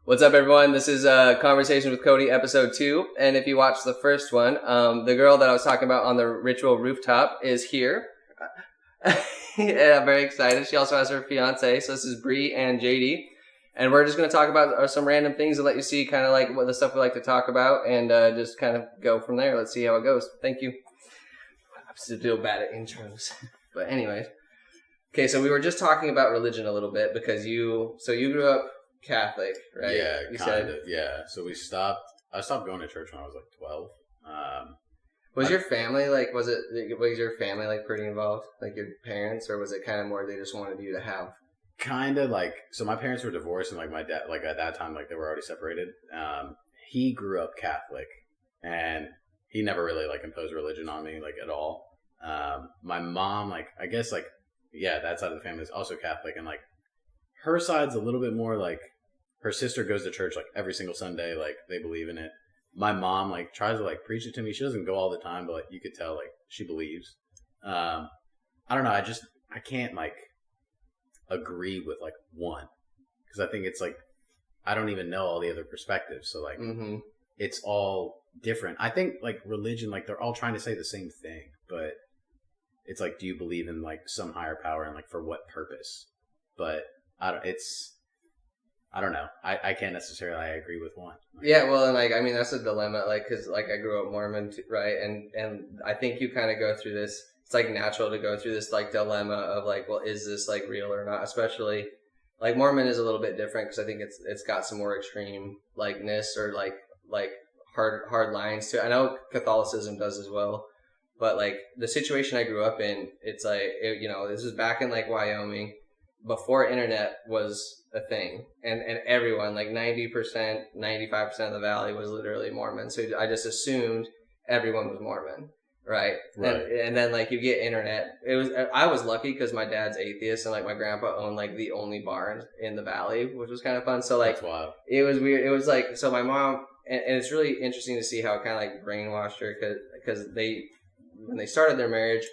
What's up, everyone? This is Conversation with Cody, episode 2. And if you watched the first one, the girl that I was talking about on the Ritual Rooftop is here. Yeah, I'm very excited. She also has her fiancé. So this is Bree and JD. And we're just going to talk about some random things and let you see kind of like what the stuff we like to talk about and just kind of go from there. Let's see how it goes. Thank you. I'm still bad at intros. But anyways. Okay, so we were just talking about religion a little bit because you grew up Catholic, right? Yeah, you kind of. Yeah. So I stopped going to church when I was like 12. Was your family was your family like pretty involved, like your parents, or was it kind of more they just wanted you to have? Kind of like, so my parents were divorced and like my dad, like at that time, like they were already separated. He grew up Catholic and he never really like imposed religion on me like at all. My mom, like, I guess like, yeah, that side of the family is also Catholic, and like her side's a little bit more like her sister goes to church like every single Sunday, like they believe in it. My mom like tries to like preach it to me. She doesn't go all the time, but like you could tell like she believes. I don't know. I can't like agree with like one because I think it's like I don't even know all the other perspectives. So like It's all different. I think like religion, like they're all trying to say the same thing, but it's like, do you believe in like some higher power and like for what purpose? But I don't know. I can't necessarily agree with one. Yeah, well, and like I mean that's a dilemma, like because like I grew up Mormon, right? And I think you kind of go through this. It's like natural to go through this like dilemma of like, well, is this like real or not? Especially like Mormon is a little bit different because I think it's got some more extreme likeness or like hard lines to it. I know Catholicism does as well. But, like, the situation I grew up in, it's like, this is back in, like, Wyoming, before internet was a thing. And everyone, like, 90%, 95% of the valley was literally Mormon. So I just assumed everyone was Mormon, right? And then, like, you get internet. I was lucky because my dad's atheist and, like, my grandpa owned, like, the only bar in the valley, which was kind of fun. So, like, it was weird. It was, like, so my mom, and it's really interesting to see how it kind of, like, brainwashed her because when they started their marriage,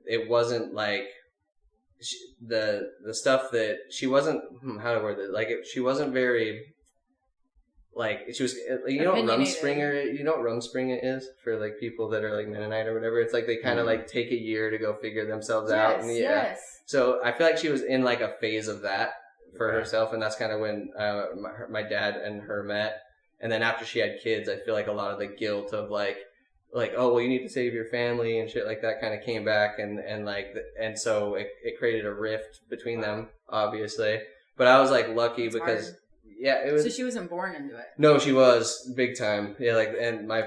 it wasn't like the stuff that she wasn't, how to word it, like she wasn't very, like she was, you know what Rumspringa is for like people that are like Mennonite or whatever. It's like they kind of like take a year to go figure themselves out. And yes. So I feel like she was in like a phase of that for herself, and that's kind of when my dad and her met. And then after she had kids, I feel like a lot of the guilt of like, oh, well, you need to save your family and shit like that kind of came back. And so it created a rift between them, obviously. But I was like lucky because, hard. Yeah, it was. So she wasn't born into it? No, she was big time. Yeah, like, and my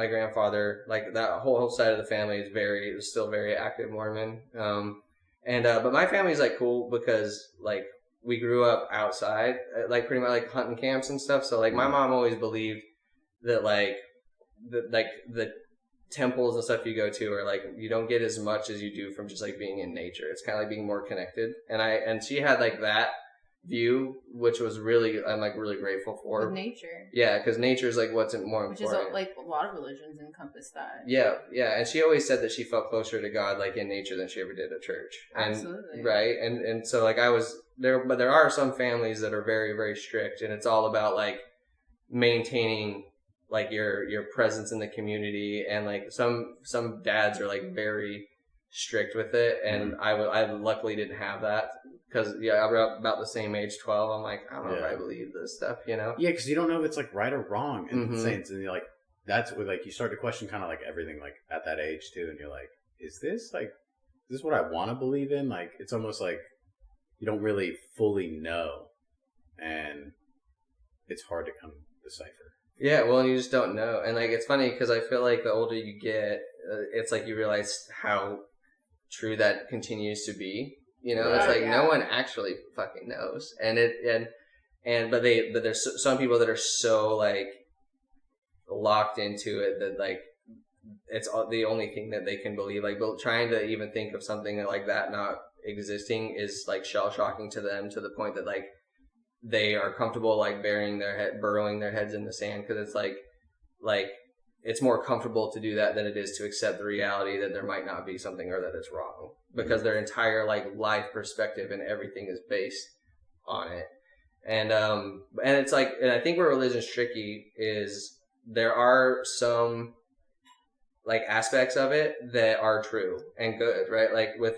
grandfather, like that whole side of the family is still very active Mormon. But my family's like cool because like we grew up outside, like pretty much like hunting camps and stuff. So like my mom always believed that the temples and stuff you go to are like you don't get as much as you do from just like being in nature. It's kind of like being more connected, and she had like that view, which was I'm like really grateful for. With nature, yeah, because nature is like what's more which important. Is like a lot of religions encompass that. Yeah, and she always said that she felt closer to God like in nature than she ever did at church. Absolutely, right, and so like I was there, but there are some families that are very very strict, and it's all about like maintaining like your presence in the community, and like some dads are like very strict with it, and I luckily didn't have that because I'm about the same age, 12. I'm like, I don't know if I believe this stuff, Yeah, because you don't know if it's like right or wrong in the sense, and you're like, that's what like you start to question kind of like everything like at that age too, and you're like, is this what I want to believe in? Like it's almost like you don't really fully know, and it's hard to kind of decipher. Yeah, well, and you just don't know. And, like, it's funny because I feel like the older you get, it's like you realize how true that continues to be. You know, it's like no one actually fucking knows. But there's some people that are so, like, locked into it that, like, it's the only thing that they can believe. Like, trying to even think of something like that not existing is, like, shell-shocking to them to the point that, like, they are comfortable like burrowing their heads in the sand because it's like it's more comfortable to do that than it is to accept the reality that there might not be something or that it's wrong because their entire like life perspective and everything is based on it. And it's like, and I think where religion's tricky is there are some like aspects of it that are true and good, right? Like with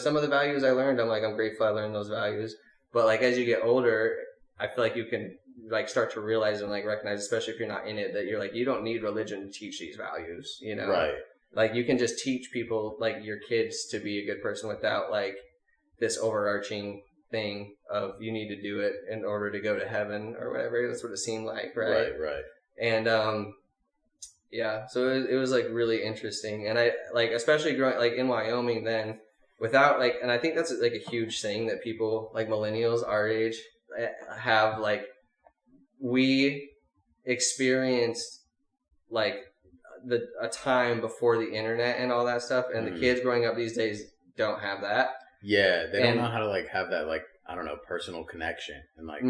some of the values I learned, I'm grateful I learned those values. But like as you get older, I feel like you can like start to realize and like recognize, especially if you're not in it, that you're like, you don't need religion to teach these values, you know? Right. Like you can just teach people, like your kids, to be a good person without like this overarching thing of you need to do it in order to go to heaven or whatever. That's what it seemed like, right? Right. And yeah, so it was like really interesting. And I like, especially growing like in Wyoming then, without like, and I think that's like a huge thing that people like millennials our age have. Like we experienced like a time before the internet and all that stuff, and the kids growing up these days don't have that. Yeah, they don't know how to like have that like, I don't know, personal connection and like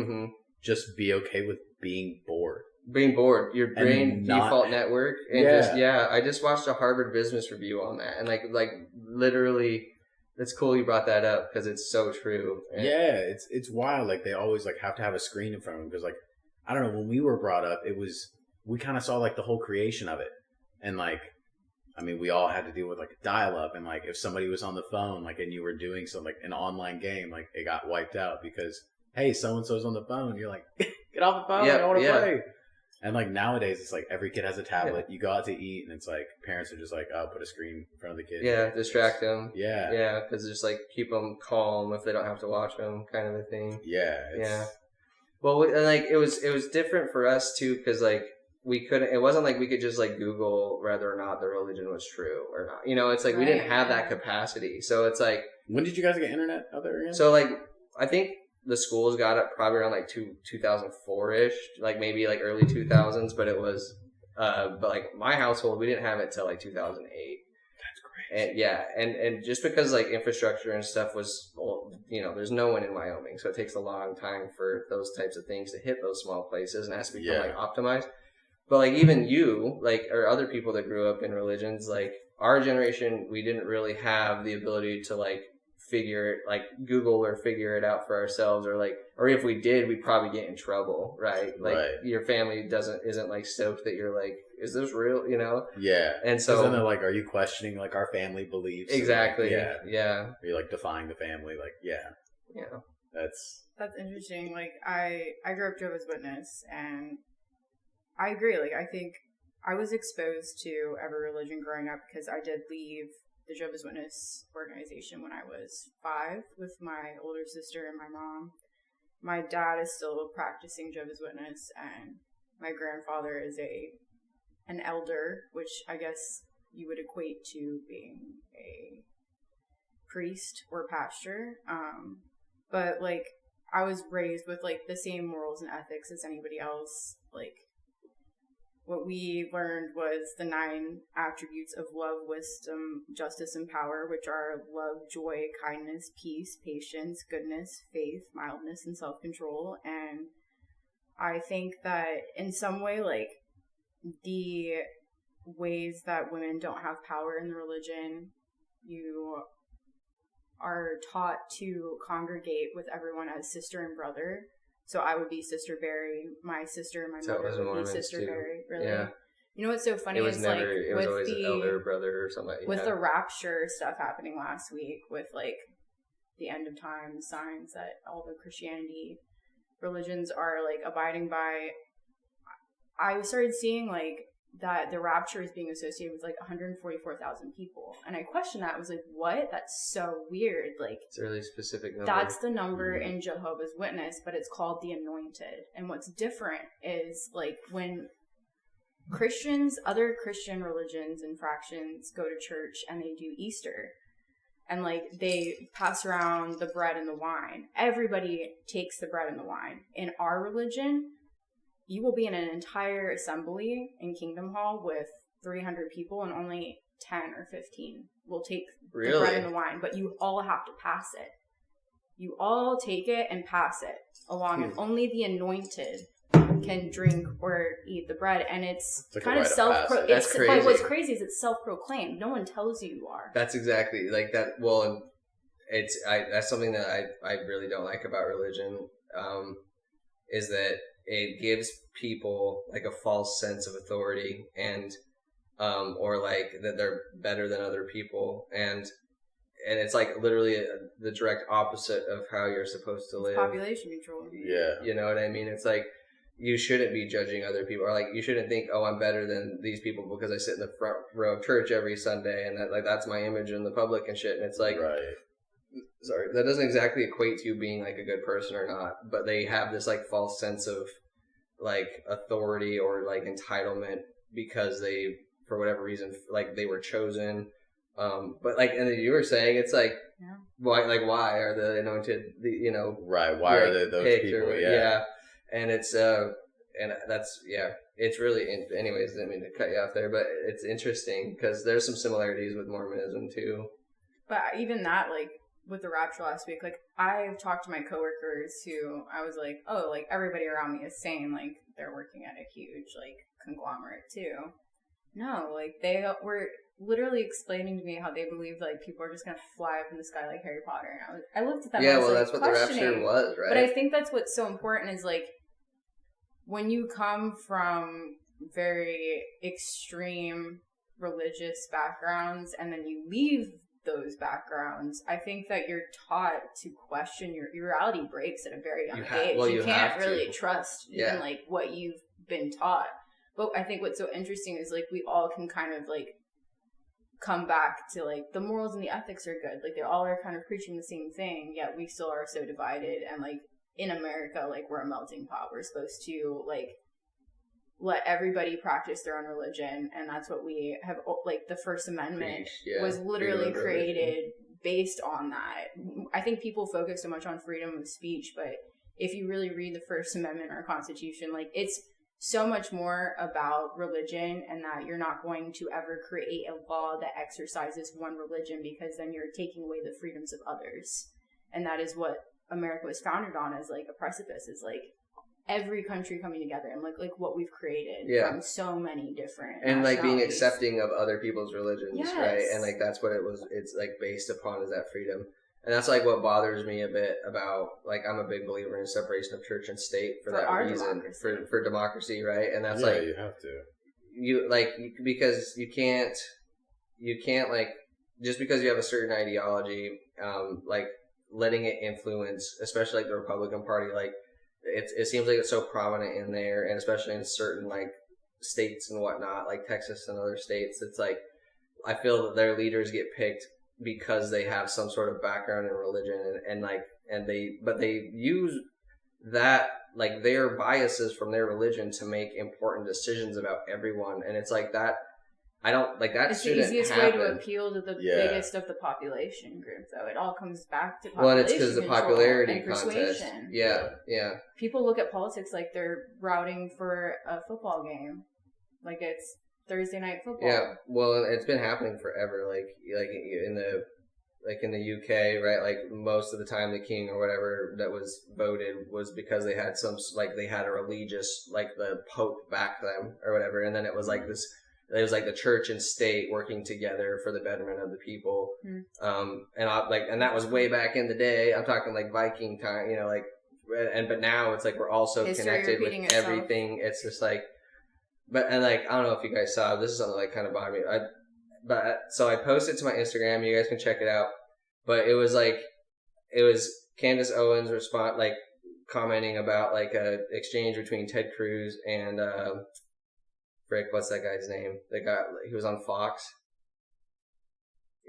just be okay with being bored. Your brain default network, and I just watched a Harvard Business Review on that, and like literally, it's cool you brought that up because it's so true. And it's wild. Like they always like have to have a screen in front of them because like I don't know, when we were brought up, we kind of saw like the whole creation of it, and like I mean we all had to deal with like dial up, and like if somebody was on the phone like and you were doing some like an online game, like it got wiped out because hey, so and so's on the phone. You're like, get off the phone, I want to play. And like nowadays, it's like every kid has a tablet. You go out to eat, and it's like parents are just like, "Oh, put a screen in front of the kid." Yeah, distract them. Yeah, because just like keep them calm if they don't have to watch them, kind of a thing. Yeah. Well, and like it was different for us too, because like we couldn't. It wasn't like we could just like Google whether or not the religion was true or not. You know, it's like we didn't have that capacity. So it's like, when did you guys get internet out there again? So like I think the schools got it probably around like 2004-ish, like maybe like early 2000s, but it was, but like my household, we didn't have it till like 2008. That's crazy. And just because like infrastructure and stuff was, well, you know, there's no one in Wyoming, so it takes a long time for those types of things to hit those small places, and it has to become like optimized. But like even you, like, or other people that grew up in religions, like our generation, we didn't really have the ability to like Google or figure it out for ourselves, or if we did, we'd probably get in trouble, right? Like your family isn't like stoked that you're like, is this real, you know? Yeah. And so then they're like, are you questioning like our family beliefs? Exactly. Like, yeah. Are you like defying the family? Like, yeah. That's interesting. Like I grew up Jehovah's Witness, and I agree. Like I think I was exposed to every religion growing up because I did leave the Jehovah's Witness organization when I was 5 with my older sister and my mom. My dad is still a practicing Jehovah's Witness, and my grandfather is an elder, which I guess you would equate to being a priest or pastor. But like I was raised with like the same morals and ethics as anybody else. Like what we learned was the 9 attributes of love, wisdom, justice, and power, which are love, joy, kindness, peace, patience, goodness, faith, mildness, and self-control. And I think that in some way, like, the ways that women don't have power in the religion, you are taught to congregate with everyone as sister and brother. So I would be Sister Barry, my sister and my mother would be Sister Barry. Really? Yeah. You know what's so funny is like it was always an elder brother or something. With the rapture stuff happening last week, with like the end of time signs that all the Christianity religions are like abiding by, I started seeing like that the rapture is being associated with like 144,000 people, and I questioned that. I was like, what? That's so weird. Like, it's a really specific number. That's the number in Jehovah's Witness, but it's called the Anointed. And what's different is like when Christians, other Christian religions and fractions go to church and they do Easter, and like they pass around the bread and the wine. Everybody takes the bread and the wine. In our religion, you will be in an entire assembly in Kingdom Hall with 300 people, and only 10 or 15 will take the bread and the wine, but you all have to pass it. You all take it and pass it along, and only the anointed can drink or eat the bread, and it's like kind of That's crazy. But what's crazy is it's self-proclaimed. No one tells you are. That's exactly like that. Well, that's something that I really don't like about religion. is that it gives people like a false sense of authority and or like that they're better than other people, and it's like literally the direct opposite of how you're supposed to live. Population control. Yeah. You know what I mean? It's like you shouldn't be judging other people, or like you shouldn't think, oh, I'm better than these people because I sit in the front row of church every Sunday and that like that's my image in the public and shit. And it's like, right. Sorry, that doesn't exactly equate to you being like a good person or not, but they have this like false sense of like authority or like entitlement because they, for whatever reason, like they were chosen. But like, and you were saying, it's like, why are the anointed, right? Why are they those people? Yeah. And it's, and that's, it's really, anyways, I didn't mean to cut you off there, but it's interesting because there's some similarities with Mormonism too. But even that, like, with the rapture last week, like, I've talked to my coworkers who I was like, oh, like, everybody around me is saying, like, they're working at a huge, like, conglomerate, too. No, like, they were literally explaining to me how they believed, like, people are just going to fly up in the sky like Harry Potter. And I looked at them and I was like, that's what the rapture was, right? But I think that's what's so important is, like, when you come from very extreme religious backgrounds and then you leave those backgrounds, I think that you're taught to question your reality breaks at a very young age. You can't really trust even like what you've been taught. But I think what's so interesting is like we all can kind of like come back to like the morals and the ethics are good. Like they all are kind of preaching the same thing, yet we still are so divided. And like in America, like we're a melting pot. We're supposed to like let everybody practice their own religion, and that's what we have. Like the First Amendment was literally created based on that. I think people focus so much on freedom of speech, but if you really read the First Amendment or Constitution, like it's so much more about religion, and that you're not going to ever create a law that exercises one religion because then you're taking away the freedoms of others. And that is what America was founded on, as like a precipice, is like every country coming together and like what we've created from so many different and like being accepting of other people's religions, right? And like that's what it was. It's like based upon is that freedom, and that's like what bothers me a bit about like I'm a big believer in separation of church and state for that reason, for democracy, right? And that's like you have to because you can't like just because you have a certain ideology, like letting it influence, especially like the Republican Party, like. It seems like it's so prominent in there, and especially in certain like states and whatnot, like Texas and other states. It's like I feel that their leaders get picked because they have some sort of background in religion, and they use that like their biases from their religion to make important decisions about everyone, and it's like that. I don't like that. It's the easiest way to appeal to the biggest of the population group, though. It all comes back to population. Well, it's because the popularity contest. Persuasion. Yeah. People look at politics like they're routing for a football game, like it's Thursday night football. Yeah, well, it's been happening forever. Like in the UK, right? Like most of the time, the king or whatever that was voted was because they had they had a religious, like the Pope back them or whatever, and then it was like this. It was like the church and state working together for the betterment of the people. And that was way back in the day. I'm talking like Viking time, but now it's like we're also connected with everything. It's just like, I don't know if you guys saw, this is something like kind of bothered me. So I posted to my Instagram, you guys can check it out. But it was Candace Owens commenting about like a exchange between Ted Cruz and, what's that guy's name? He was on Fox.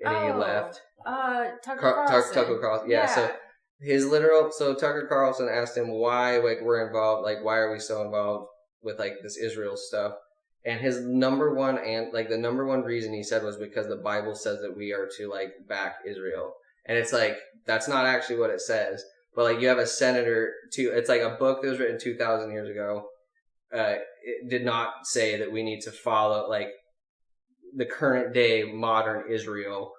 And he left. Tucker Carlson. Tucker Carlson. Yeah. So Tucker Carlson asked him why we're involved, why are we so involved with this Israel stuff? And his number one the number one reason he said was because the Bible says that we are to back Israel. And it's that's not actually what it says. But you have a senator it's like a book that was written 2,000 years ago. It did not say that we need to follow the current day modern Israel,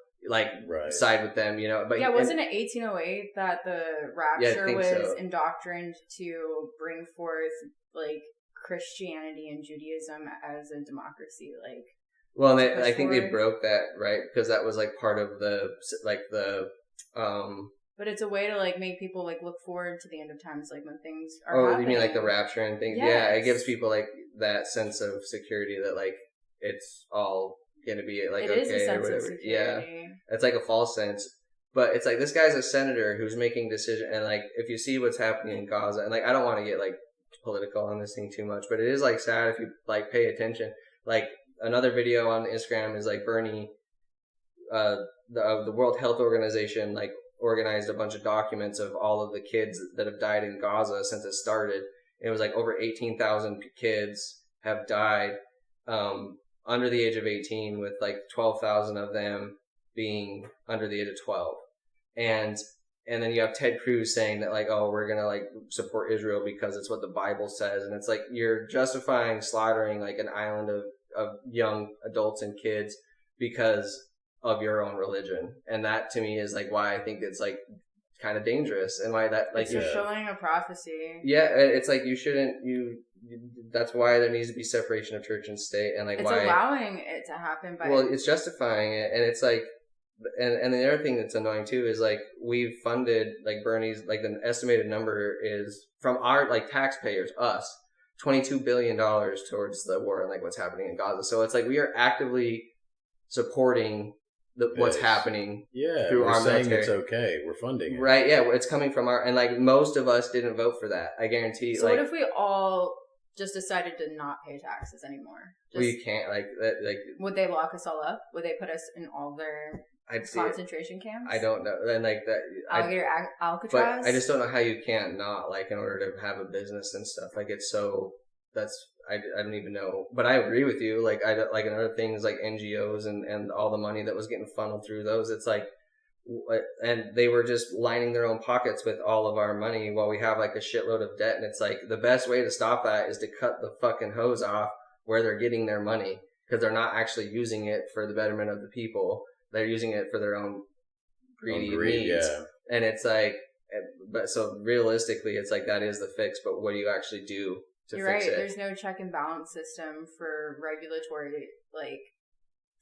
side with them, But wasn't it 1808 that the rapture was indoctrined to bring forth Christianity and Judaism as a democracy? Well, I think they broke that, right? Because that was part of the But it's a way to like make people like look forward to the end of times, like when things are Oh, happening. you mean like the rapture and things? Yes. Yeah, it gives people like that sense of security that like it's all gonna be like it okay is a sense or whatever. of security. It's like a false sense. But it's like this guy's a senator who's making decisions, and like if you see what's happening in Gaza, and like I don't want to get like political on this thing too much, but it is like sad if you like pay attention. Like another video on Instagram is like Bernie, the World Health Organization, like organized a bunch of documents of all of the kids that have died in Gaza since it started. It was like over 18,000 kids have died under the age of 18, with like 12,000 of them being under the age of 12. And then you have Ted Cruz saying that like, oh, we're gonna like support Israel because it's what the Bible says, and it's like you're justifying slaughtering like an island of young adults and kids because of your own religion. And that to me is like why I think it's like kind of dangerous, and why that like it's fulfilling a prophecy. Yeah, it's like you shouldn't that's why there needs to be separation of church and state, and like it's why allowing it to happen by it's justifying it. And it's like and the other thing that's annoying too is like we've funded like Bernie's, like the estimated number is from our like taxpayers, us, $22 billion towards the war and like what's happening in Gaza. So it's like we are actively supporting what's happening through we're our saying military. It's okay. We're funding it. Right, yeah, it's coming from our, and like most of us didn't vote for that. I guarantee. So like, what if we all just decided to not pay taxes anymore? We can't like that. Like, would they lock us all up? Would they put us in all their concentration camps? I don't know. And like that, Alligator Alcatraz. But I just don't know how you can't not, like, in order to have a business and stuff. Like it's so I don't even know. But I agree with you. Like like another thing is like NGOs and all the money that was getting funneled through those. It's like, and they were just lining their own pockets with all of our money while we have like a shitload of debt. And it's like the best way to stop that is to cut the fucking hose off where they're getting their money, because they're not actually using it for the betterment of the people. They're using it for their own greedy needs. Yeah. And it's like, but so realistically, it's like that is the fix. But what do you actually do to You're fix right. it? There's no check and balance system for regulatory, like,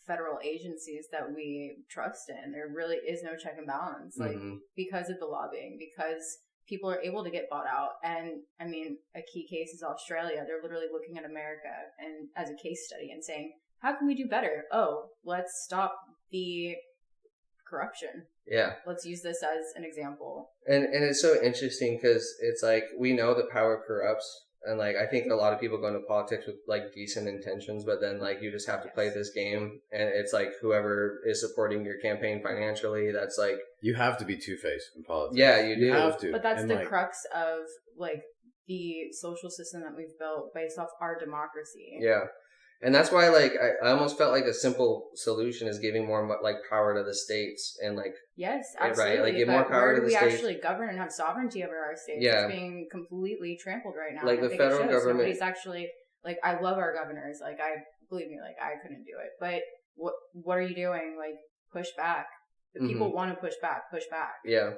federal agencies that we trust in. There really is no check and balance, like, because of the lobbying, because people are able to get bought out. And I mean, a key case is Australia. They're literally looking at America and as a case study and saying, how can we do better? Oh, let's stop the corruption. Yeah. Let's use this as an example. And it's so interesting because it's like, we know that power corrupts. And like, I think a lot of people go into politics with like decent intentions, but then like you just have to play this game, and it's like whoever is supporting your campaign financially, that's like, you have to be two-faced in politics. Yeah, you do. You have to. But that's and the like, crux of like the social system that we've built based off our democracy. Yeah. And that's why, like, I almost felt like a simple solution is giving more, like, power to the states and, like... Yes, absolutely. Right? Like, give more power to the states. Where do we actually govern and have sovereignty over our states? Yeah. It's being completely trampled right now. Like, the federal government... Nobody's actually... Like, I love our governors. Like, believe me, like, I couldn't do it. But what are you doing? Like, push back. The people want to push back. Push back. Yeah.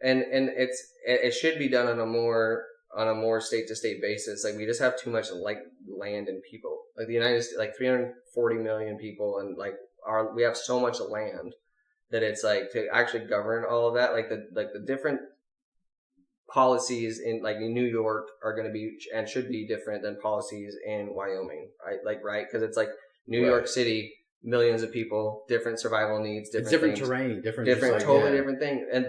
And it should be done on a more state to state basis. Like, we just have too much, like, land and people. Like, the United States, like 340 million people, and like we have so much land that it's like to actually govern all of that. Like the different policies in like New York are going to be and should be different than policies in Wyoming, right? Like, right? Because it's like New York City, millions of people, different survival needs, different terrain, different totally different thing. And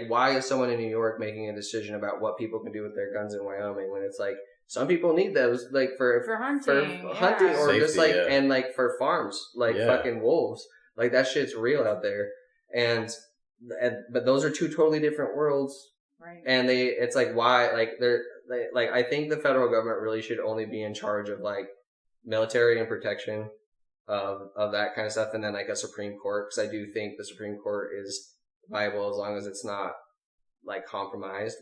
why is someone in New York making a decision about what people can do with their guns in Wyoming when it's like some people need those like for hunting or safety, just like and like for farms, like fucking wolves, like that shit's real out there. And but those are two totally different worlds, right? And it's like why like I think the federal government really should only be in charge of like military and protection of that kind of stuff, and then like a Supreme Court, because I do think the Supreme Court is viable as long as it's not like compromised,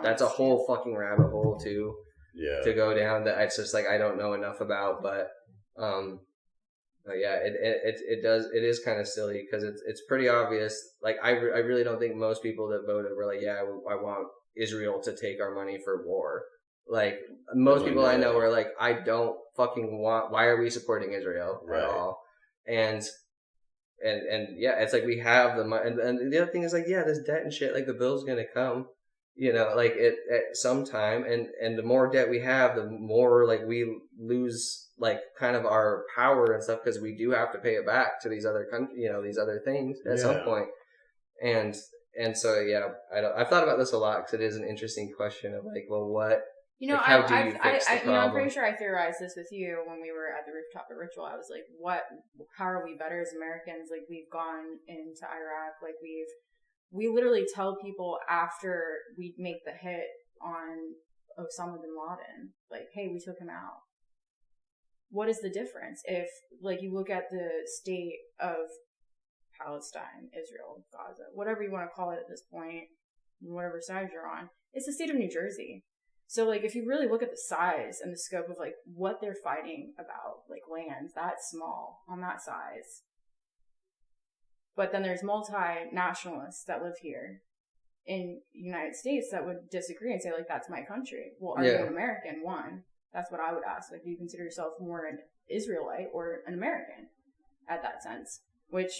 that's a whole fucking rabbit hole to go down that it's just like I don't know enough about, but yeah, it is kind of silly because it's pretty obvious. Like I really don't think most people that voted were like, yeah, I want Israel to take our money for war. Like most people I know are like, I don't fucking want. Why are we supporting Israel at all? And and yeah, it's like we have the money, and the other thing is like, yeah, this debt and shit, like the bill's gonna come, like it at some time, and the more debt we have, the more like we lose like kind of our power and stuff, because we do have to pay it back to these other countries, these other things at some point. And so yeah, I've thought about this a lot, because it is an interesting question of like, well, what. How do you fix the problem? I'm pretty sure I theorized this with you when we were at the rooftop at Ritual. I was like, how are we better as Americans? Like, we've gone into Iraq, like we literally tell people after we make the hit on Osama bin Laden, like, hey, we took him out. What is the difference? If, like, you look at the state of Palestine, Israel, Gaza, whatever you want to call it at this point, whatever side you're on, it's the state of New Jersey. So, like, if you really look at the size and the scope of, like, what they're fighting about, like, lands that small on that size. But then there's multinationalists that live here in the United States that would disagree and say, like, that's my country. Well, are you an American? One. That's what I would ask. Like, do you consider yourself more an Israelite or an American at that sense? Which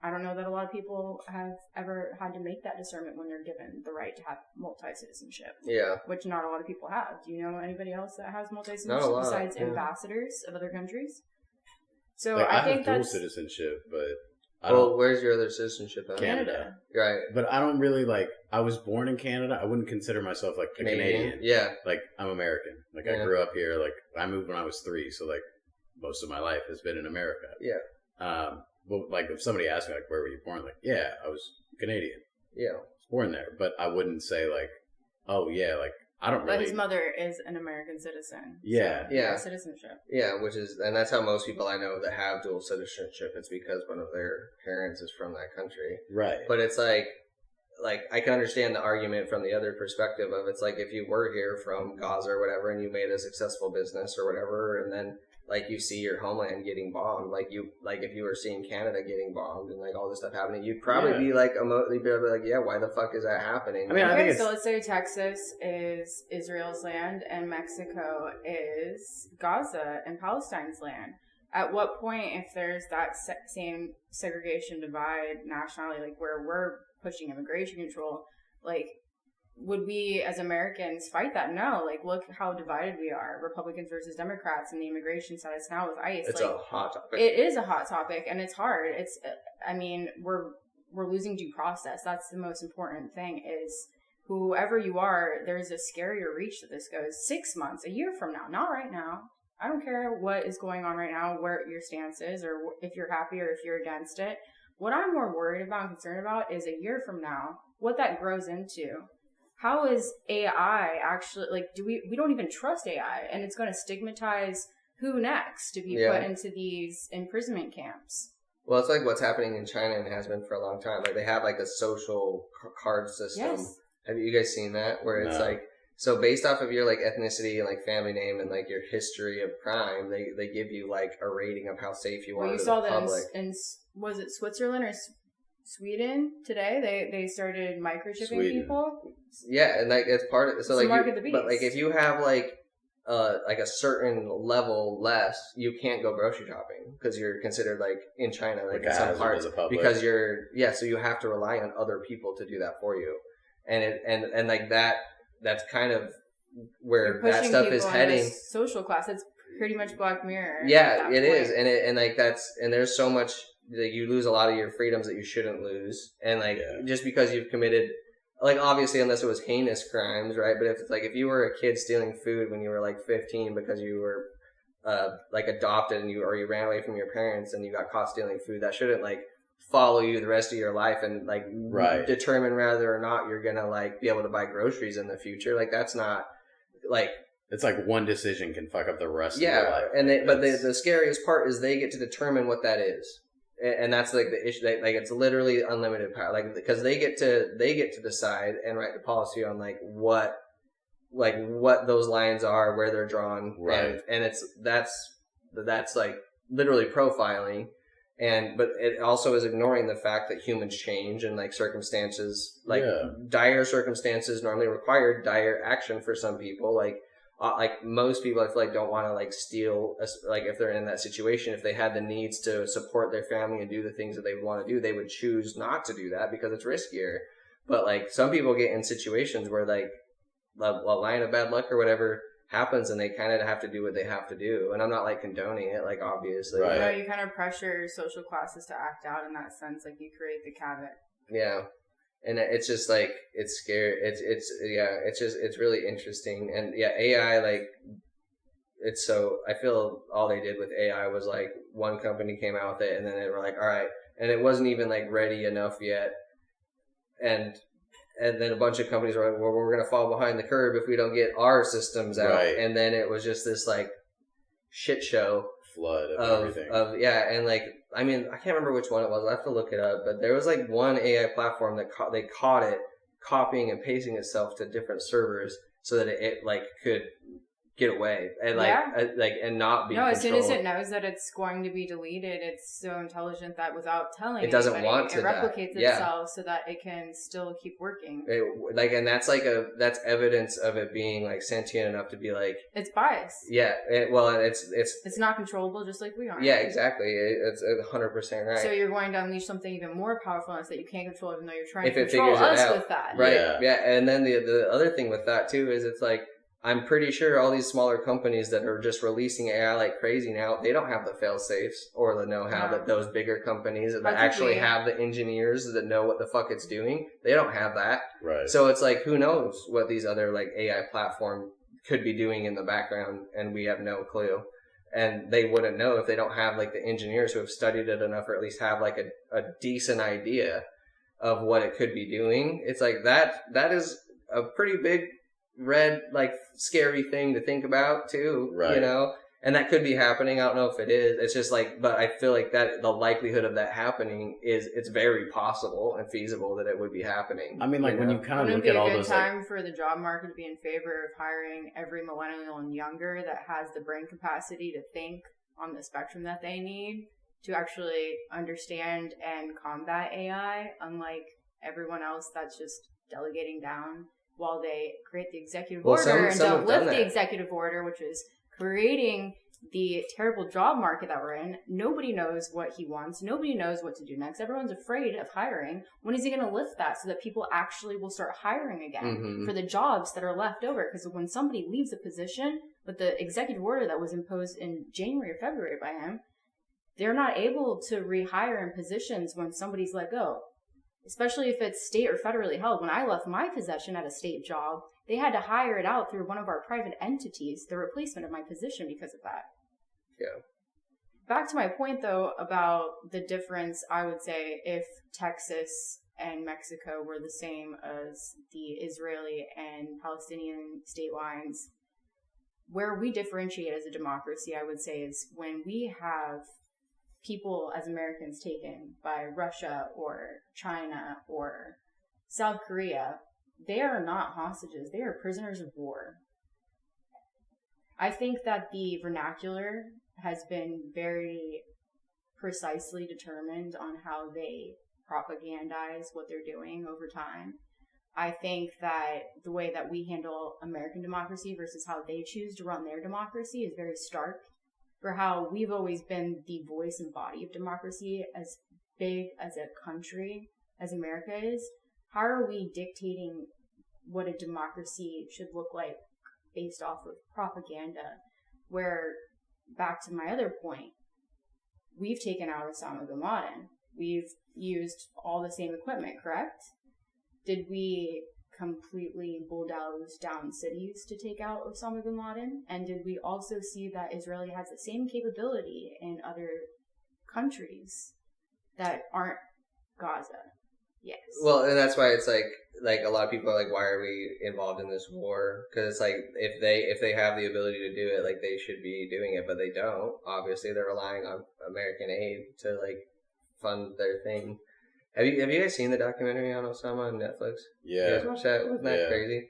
I don't know that a lot of people have ever had to make that discernment when they're given the right to have multi-citizenship. Yeah. Which not a lot of people have. Do you know anybody else that has multi-citizenship besides ambassadors of other countries? So like, I think have dual citizenship, but where's your other citizenship at? Canada. Right. But I don't really I was born in Canada. I wouldn't consider myself like a Canadian. Yeah. Like, I'm American. Like, I grew up here. Like, I moved when I was 3, so like most of my life has been in America. Yeah. But like, if somebody asked me like, where were you born? Like, yeah, I was Canadian. Yeah. I was born there. But I wouldn't say like, oh yeah, like, I don't really. But his mother is an American citizen. Yeah. So yeah. Citizenship. Yeah, and that's how most people I know that have dual citizenship. It's because one of their parents is from that country. Right. But it's like I can understand the argument from the other perspective of, it's like, if you were here from Gaza or whatever, and you made a successful business or whatever, and then like you see your homeland getting bombed, like if you were seeing Canada getting bombed and like all this stuff happening, you'd probably be like yeah, why the fuck is that happening? I mean, okay, so let's say Texas is Israel's land and Mexico is Gaza and Palestine's land. At what point, if there's that same segregation, divide, nationality, like where we're pushing immigration control, like, would we as Americans fight that? No. Like, look how divided we are. Republicans versus Democrats and the immigration status now with ICE. It's like, a hot topic. It is a hot topic, and it's hard. We're losing due process. That's the most important thing, is whoever you are, there's a scarier reach that this goes 6 months, a year from now, not right now. I don't care what is going on right now, where your stance is, or if you're happy or if you're against it. What I'm more worried about and concerned about is a year from now, what that grows into. How is AI actually, like, we don't even trust AI, and it's going to stigmatize who next to be put into these imprisonment camps. Well, it's like what's happening in China and has been for a long time. Like, they have like a social card system. Yes. Have you guys seen that? Where it's like, so based off of your like ethnicity and like family name and like your history of crime, they give you like a rating of how safe you are to the public. Well, you saw that in was it Switzerland or Sweden today? They started microchipping people. Yeah, and like it's part of, so like mark of the beast. But like if you have like a certain level less, you can't go grocery shopping because you're considered like in China, like in some parts, because so you have to rely on other people to do that for you, and like that's kind of where that stuff is heading. Social class, it's pretty much Black Mirror. Yeah, it is, and like there's so much. Like, you lose a lot of your freedoms that you shouldn't lose, and like just because you've committed, like, obviously unless it was heinous crimes, right? But if it's like if you were a kid stealing food when you were like 15 because you were like adopted and you ran away from your parents and you got caught stealing food, that shouldn't like follow you the rest of your life and like determine whether or not you're gonna like be able to buy groceries in the future. Like, that's not like. It's like one decision can fuck up the rest of your life. And the scariest part is they get to determine what that is. And that's like the issue. Like, it's literally unlimited power. Like, because they get to decide and write the policy on like what those lines are, where they're drawn, right? And that's like literally profiling, but it also is ignoring the fact that humans change and like circumstances, like dire circumstances normally require dire action for some people. Like, like most people I feel like don't want to like steal, like if they're in that situation, if they had the needs to support their family and do the things that they want to do, they would choose not to do that because it's riskier. But like some people get in situations where like a line of bad luck or whatever happens and they kind of have to do what they have to do. And I'm not like condoning it, like obviously. Right. You know, you kind of pressure social classes to act out in that sense, like you create the caveat. Yeah. And it's just like, it's scary. It's really interesting. And yeah, AI, like, it's so, I feel all they did with AI was like one company came out with it and then they were like, all right. And it wasn't even like ready enough yet. And then a bunch of companies were like, well, we're going to fall behind the curve if we don't get our systems out. Right. And then it was just this like shit show. Flood of everything. And like, I mean, I can't remember which one it was. I have to look it up. But there was like one AI platform that they caught it copying and pasting itself to different servers so that it like could get away and like and not be controlled. As soon as it knows that it's going to be deleted, it's so intelligent that without telling it doesn't anybody, want to it replicates itself so that it can still keep working. And that's evidence of it being like sentient enough to be like it's biased. Yeah, it's not controllable, just like we are. Yeah, exactly. It's 100% right. So you're going to unleash something even more powerful that you can't control, even though you're trying if to control us with that. Right. Yeah. And then the other thing with that too is it's like, I'm pretty sure all these smaller companies that are just releasing AI like crazy now, they don't have the fail-safes or the know-how that those bigger companies that actually have the engineers that know what the fuck it's doing. They don't have that. Right. So it's like, who knows what these other like AI platform could be doing in the background, and we have no clue. And they wouldn't know if they don't have like the engineers who have studied it enough or at least have like a decent idea of what it could be doing. It's like that is a pretty big red, like, scary thing to think about too, right. You know, and that could be happening. I don't know if it is. It's just like, but I feel like that the likelihood of that happening it's very possible and feasible that it would be happening. I mean, like when you kind of look at all those, it would be a good time for the job market to be in favor of hiring every millennial and younger that has the brain capacity to think on the spectrum that they need to actually understand and combat AI, unlike everyone else that's just delegating down while they create the executive order and don't lift the executive order, which is creating the terrible job market that we're in. Nobody knows what he wants. Nobody knows what to do next. Everyone's afraid of hiring. When is he going to lift that so that people actually will start hiring again for the jobs that are left over? Because when somebody leaves a position with the executive order that was imposed in January or February by him, they're not able to rehire in positions when somebody's let go. Especially if it's state or federally held. When I left my position at a state job, they had to hire it out through one of our private entities, the replacement of my position because of that. Yeah. Back to my point, though, about the difference, I would say, if Texas and Mexico were the same as the Israeli and Palestinian state lines, where we differentiate as a democracy, I would say, is when we have people as Americans taken by Russia or China or South Korea, they are not hostages. They are prisoners of war. I think that the vernacular has been very precisely determined on how they propagandize what they're doing over time. I think that the way that we handle American democracy versus how they choose to run their democracy is very stark. For how we've always been the voice and body of democracy, as big as a country as America is, how are we dictating what a democracy should look like based off of propaganda? Where, back to my other point, we've taken out Osama bin Laden. We've used all the same equipment, correct? Did we completely bulldoze down cities to take out Osama bin Laden? And did we also see that Israel has the same capability in other countries that aren't Gaza? Yes. Well, and that's why it's like a lot of people are like, why are we involved in this war? Because it's like if they have the ability to do it, like they should be doing it, but they don't. Obviously, they're relying on American aid to like fund their thing. Have you guys seen the documentary on Osama on Netflix? Yeah. You guys watched that? Wasn't that crazy?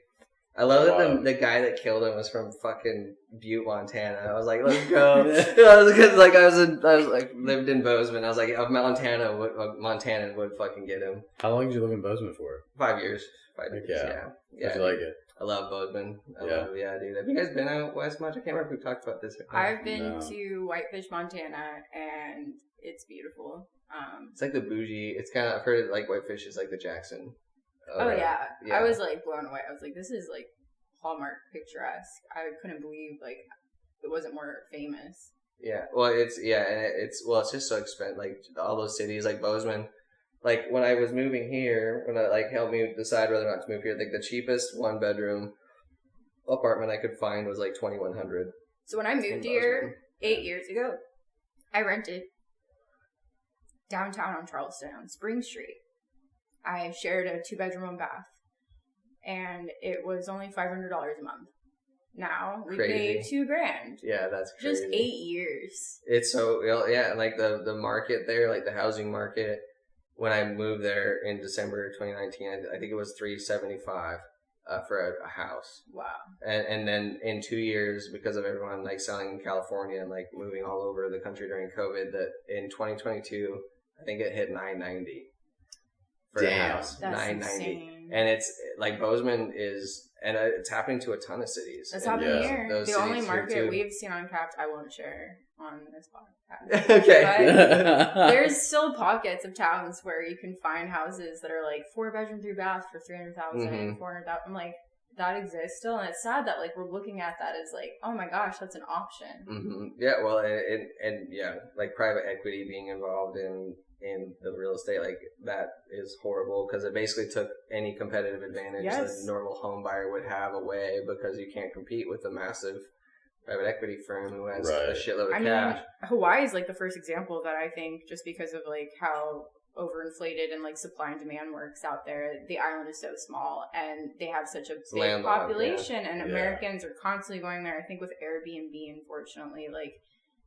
I love that the guy that killed him was from fucking Butte, Montana. I was like, let's go. Because like I was like lived in Bozeman. I was like, Montana would fucking get him. How long did you live in Bozeman for? 5 years. 5 years. Yeah. How'd you like it? I love Bozeman. Yeah. Dude. Have you guys been out west much? I can't remember if we talked about this. I've been to Whitefish, Montana, and it's beautiful. It's like the bougie. It's kind of, I've heard it, like Whitefish is like the Jackson. Yeah. I was like blown away. I was like, this is like Hallmark picturesque. I couldn't believe like it wasn't more famous. Yeah. Well, it's just so expensive. Like all those cities, like Bozeman. Like when I was moving here, when it like helped me decide whether or not to move here, like the cheapest 1-bedroom apartment I could find was like $2,100. So when I moved here 8 years ago, I rented downtown on Charleston on Spring Street. I shared a 2-bedroom, 1-bath, and it was only $500 a month. Now we pay $2,000. Yeah, that's crazy. Just 8 years. It's so and like the market there, like the housing market. When I moved there in December 2019, I think it was $375 for a house. Wow. And then in 2 years, because of everyone like selling in California and like moving all over the country during COVID, that in 2022, I think it hit $990 for a house. That's $990, insane. and it's like Bozeman is, and it's happening to a ton of cities. That's happening here. Those the only cities market we've seen uncapped, I won't share on this podcast. Okay. But there's still pockets of towns where you can find houses that are like 4-bedroom, 3-bath for $300,000, $400,000. I'm like, that exists still, and it's sad that like we're looking at that as like, oh my gosh, that's an option. Mm-hmm. Yeah, well, and like private equity being involved in the real estate, like that is horrible because it basically took any competitive advantage that a normal home buyer would have away because you can't compete with a massive private equity firm who has a shitload of cash. Mean, Hawaii is like the first example of that, I think, just because of like how overinflated and like supply and demand works out there. The island is so small and they have such a big population, and Americans are constantly going there. I think with Airbnb, unfortunately, like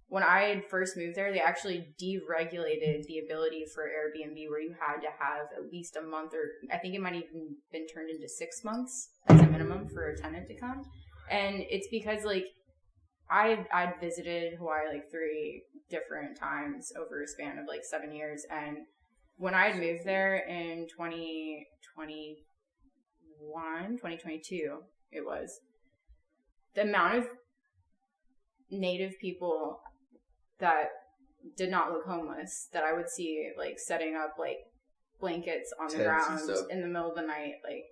when I had first moved there, they actually deregulated the ability for Airbnb where you had to have at least a month, or I think it might even been turned into 6 months as a minimum for a tenant to come. And it's because like I'd visited Hawaii like 3 different times over a span of like 7 years, and when I had moved there in 2022, it was the amount of native people that did not look homeless that I would see like setting up like blankets on the ground in the middle of the night. Like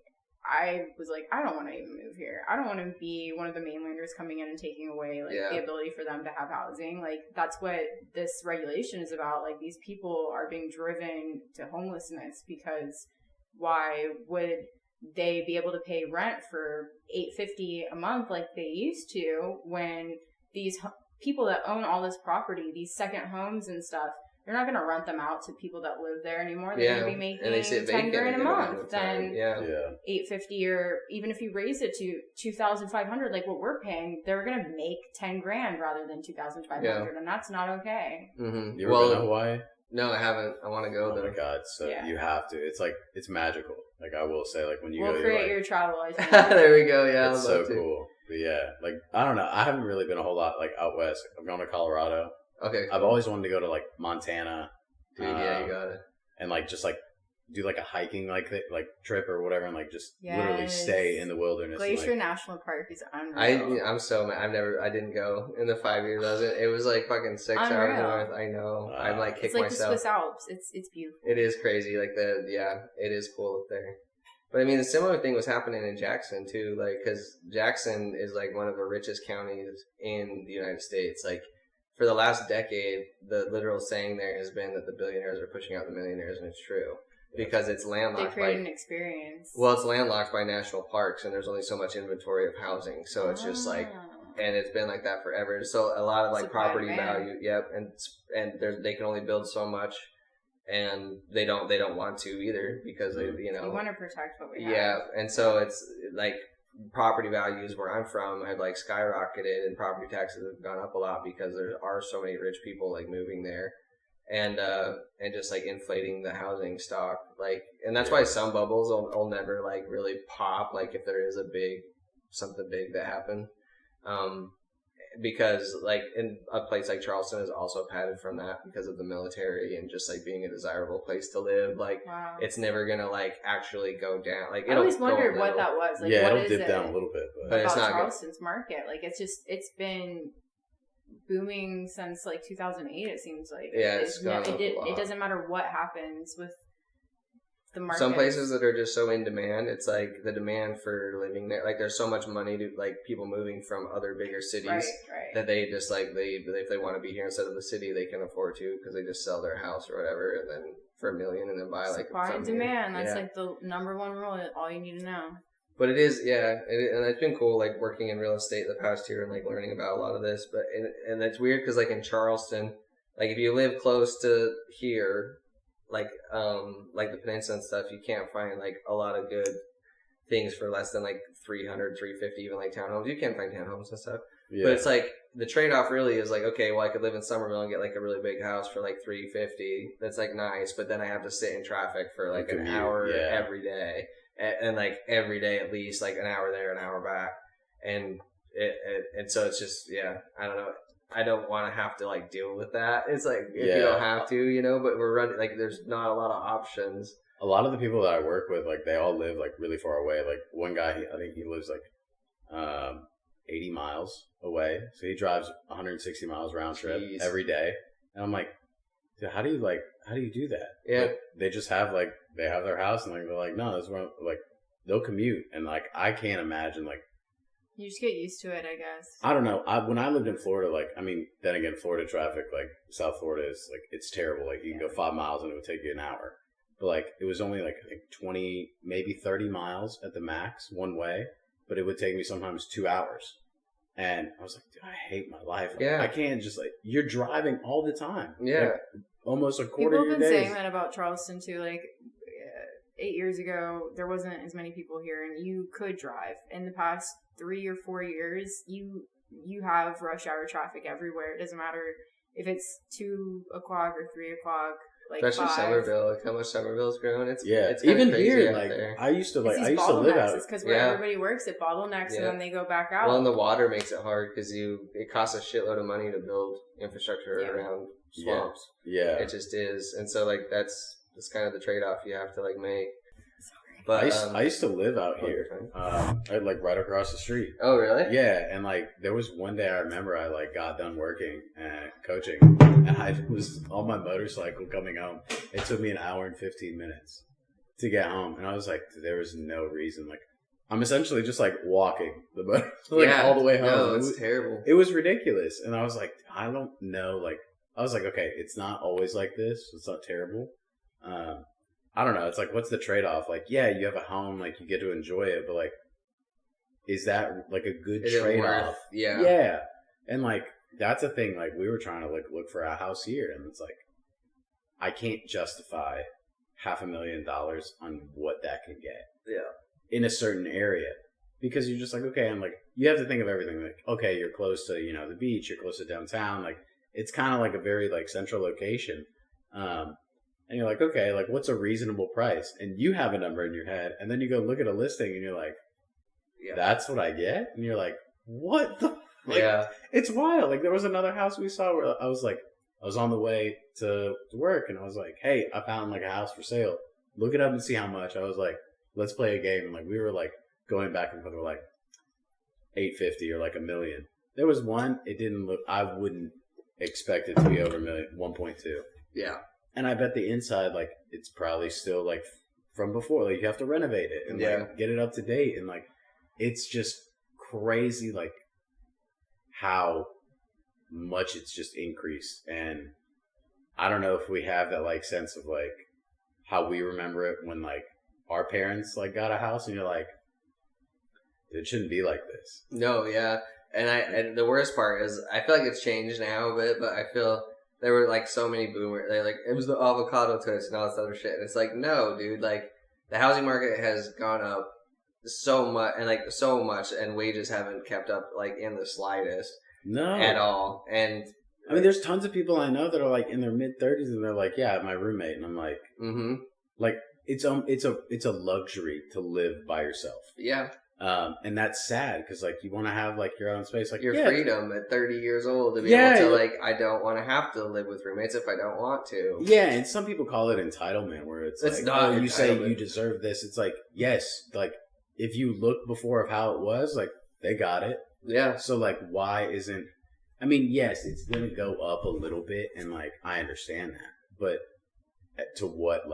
I was like, I don't want to even move here. I don't want to be one of the mainlanders coming in and taking away like the ability for them to have housing. Like that's what this regulation is about. Like these people are being driven to homelessness because why would they be able to pay rent for $850 a month like they used to when these people that own all this property, these second homes and stuff, they're not going to rent them out to people that live there anymore. They're going to be making $10,000 a month, then $850, or even if you raise it to $2,500, like what we're paying, they're going to make $10,000 rather than $2,500, and that's not okay. Mm-hmm. You ever been to Hawaii? No, I haven't. I want to go there. Oh my god! So you have to. It's like it's magical. Like I will say, like when you go, we'll create your travel. There we go. Yeah, it's so cool. But yeah, like I don't know. I haven't really been a whole lot like out west. I've gone to Colorado. Okay. I've always wanted to go to like Montana. Dude, yeah, you got it. And like just like do like a hiking like trip or whatever, and like just literally stay in the wilderness. Glacier National Park is unreal. I'm so mad. I didn't go in the 5 years I was in. It was like fucking 6 hours north. I know. I'm like kick myself. It's like the Swiss Alps. It's beautiful. It is crazy. Like it is cool up there. But I mean, a similar thing was happening in Jackson too. Like, because Jackson is like one of the richest counties in the United States. Like, for the last decade, the literal saying there has been that the billionaires are pushing out the millionaires, and it's true. Because it's landlocked. They create an experience. Well, it's landlocked by national parks, and there's only so much inventory of housing. So it's just like, and it's been like that forever. So a lot of like property value, and they can only build so much, and they don't want to either because they we want to protect what we have. Yeah, and so it's like property values where I'm from have like skyrocketed, and property taxes have gone up a lot because there are so many rich people like moving there. And just like inflating the housing stock, like, and that's why some bubbles will never like really pop, like if there is something big that happened, because like in a place like Charleston is also padded from that because of the military and just like being a desirable place to live. Like Wow. it's never gonna like actually go down. Like I always wondered what that was. Like, yeah, what it'll is dip it down a little bit, but it's about not Charleston's market? Like it's been booming since like 2008. It seems like it's gone up a lot. It doesn't matter what happens with the market. Some places that are just so in demand, it's like the demand for living there. Like there's so much money to like people moving from other bigger cities right. that they just like if they want to be here instead of the city, they can afford to because they just sell their house or whatever, and then for $1 million, and then buy like supply and demand. That's yeah. like the number one rule. All you need to know. But it is, yeah, and it's been cool like working in real estate the past year and like learning about a lot of this. But and it's weird because like in Charleston, like if you live close to here, like the peninsula and stuff, you can't find like a lot of good things for less than like 300, 350, even like townhomes. You can find townhomes and stuff, but it's like the trade-off really is like, okay, well I could live in Somerville and get like a really big house for like 350. That's like nice, but then I have to sit in traffic for like an hour every day, and like every day at least like an hour there, an hour back, and so it's just I don't know. I don't want to have to like deal with that. It's like if you don't have to, you know. But we're running like there's not a lot of options. A lot of the people that I work with, like they all live like really far away. Like one guy, I think he lives like 80 miles away, so he drives 160 miles round trip every day. And I'm like, dude, how do you do that? Yeah, like, they just have like they have their house and like they're like, no, this is where like they'll commute, and like I can't imagine like. You just get used to it, I guess. I don't know. When I lived in Florida, like, I mean, then again, Florida traffic, like, South Florida is, like, it's terrible. Like, you can go 5 miles and it would take you an hour. But, like, it was only, like, I think 20, maybe 30 miles at the max one way. But it would take me sometimes 2 hours. And I was like, dude, I hate my life. Like, I can't just, like, you're driving all the time. Yeah. Like, almost a quarter of your days. People have been saying that about Charleston, too. Like, 8 years ago, there wasn't as many people here, and you could drive. In the past 3 or 4 years, you have rush hour traffic everywhere. It doesn't matter if it's 2 o'clock or 3 o'clock. Like especially 5. Somerville, like how much Somerville's grown. It's even crazy here. out Like there. I used to live out. It's because where everybody works, it bottlenecks, and then they go back out. Well, and the water makes it hard because it costs a shitload of money to build infrastructure around swamps. Yeah, it just is, and so like that's kind of the trade off you have to like make. But I used to live out here, like right across the street. Oh, really? Yeah, and like there was one day I remember I like got done working and coaching, and I was on my motorcycle coming home. It took me an hour and 15 minutes to get home, and I was like, there was no reason. Like I'm essentially just like walking the motor all the way home. No, it's terrible. It was ridiculous, and I was like, I don't know. Like I was like, okay, it's not always like this. It's not terrible. I don't know. It's like, what's the trade-off? Like, yeah, you have a home, like, you get to enjoy it, but, like, is that, like, a good trade-off? Yeah. Yeah. And, like, that's a thing. Like, we were trying to, like, look for a house here, and it's like, I can't justify $500,000 on what that can get. Yeah. In a certain area. Because you're just like, okay, and, like, you have to think of everything. Like, okay, you're close to, you know, the beach, you're close to downtown. Like, it's kind of like a very, like, central location. And you're like, okay, like what's a reasonable price? And you have a number in your head, and then you go look at a listing, and you're like, that's what I get? And you're like, what the? Like, it's wild. Like there was another house we saw where I was on the way to work, and I was like, hey, I found like a house for sale. Look it up and see how much. I was like, let's play a game. And like we were like going back and forth, we're like $850 or like $1 million. There was one, it didn't look. I wouldn't expect it to be over $1 million, 1.2. Yeah. And I bet the inside, like, it's probably still, like, from before. Like, you have to renovate it and, like, get it up to date. And, like, it's just crazy, like, how much it's just increased. And I don't know if we have that, like, sense of, like, how we remember it when, like, our parents, like, got a house. And you're like, it shouldn't be like this. No, yeah. And the worst part is, I feel like it's changed now a bit, but I feel... There were, like, so many boomers. They like, it was the avocado toast and all this other shit. And it's like, no, dude. Like, the housing market has gone up so much. And wages haven't kept up, like, in the slightest. No. At all. And... I mean, there's tons of people I know that are, like, in their mid-30s. And they're like, yeah, my roommate. And I'm like... Mm-hmm. Like, it's a luxury to live by yourself. Yeah. And that's sad because like you want to have like your own space, like your freedom at 30 years old to be able to like, I don't want to have to live with roommates if I don't want to. Yeah, and some people call it entitlement, where it's like, not you say you deserve this. It's like, yes, like if you look before of how it was, like they got it. Yeah. So like, why isn't? I mean, yes, it's gonna go up a little bit, and like I understand that, but to what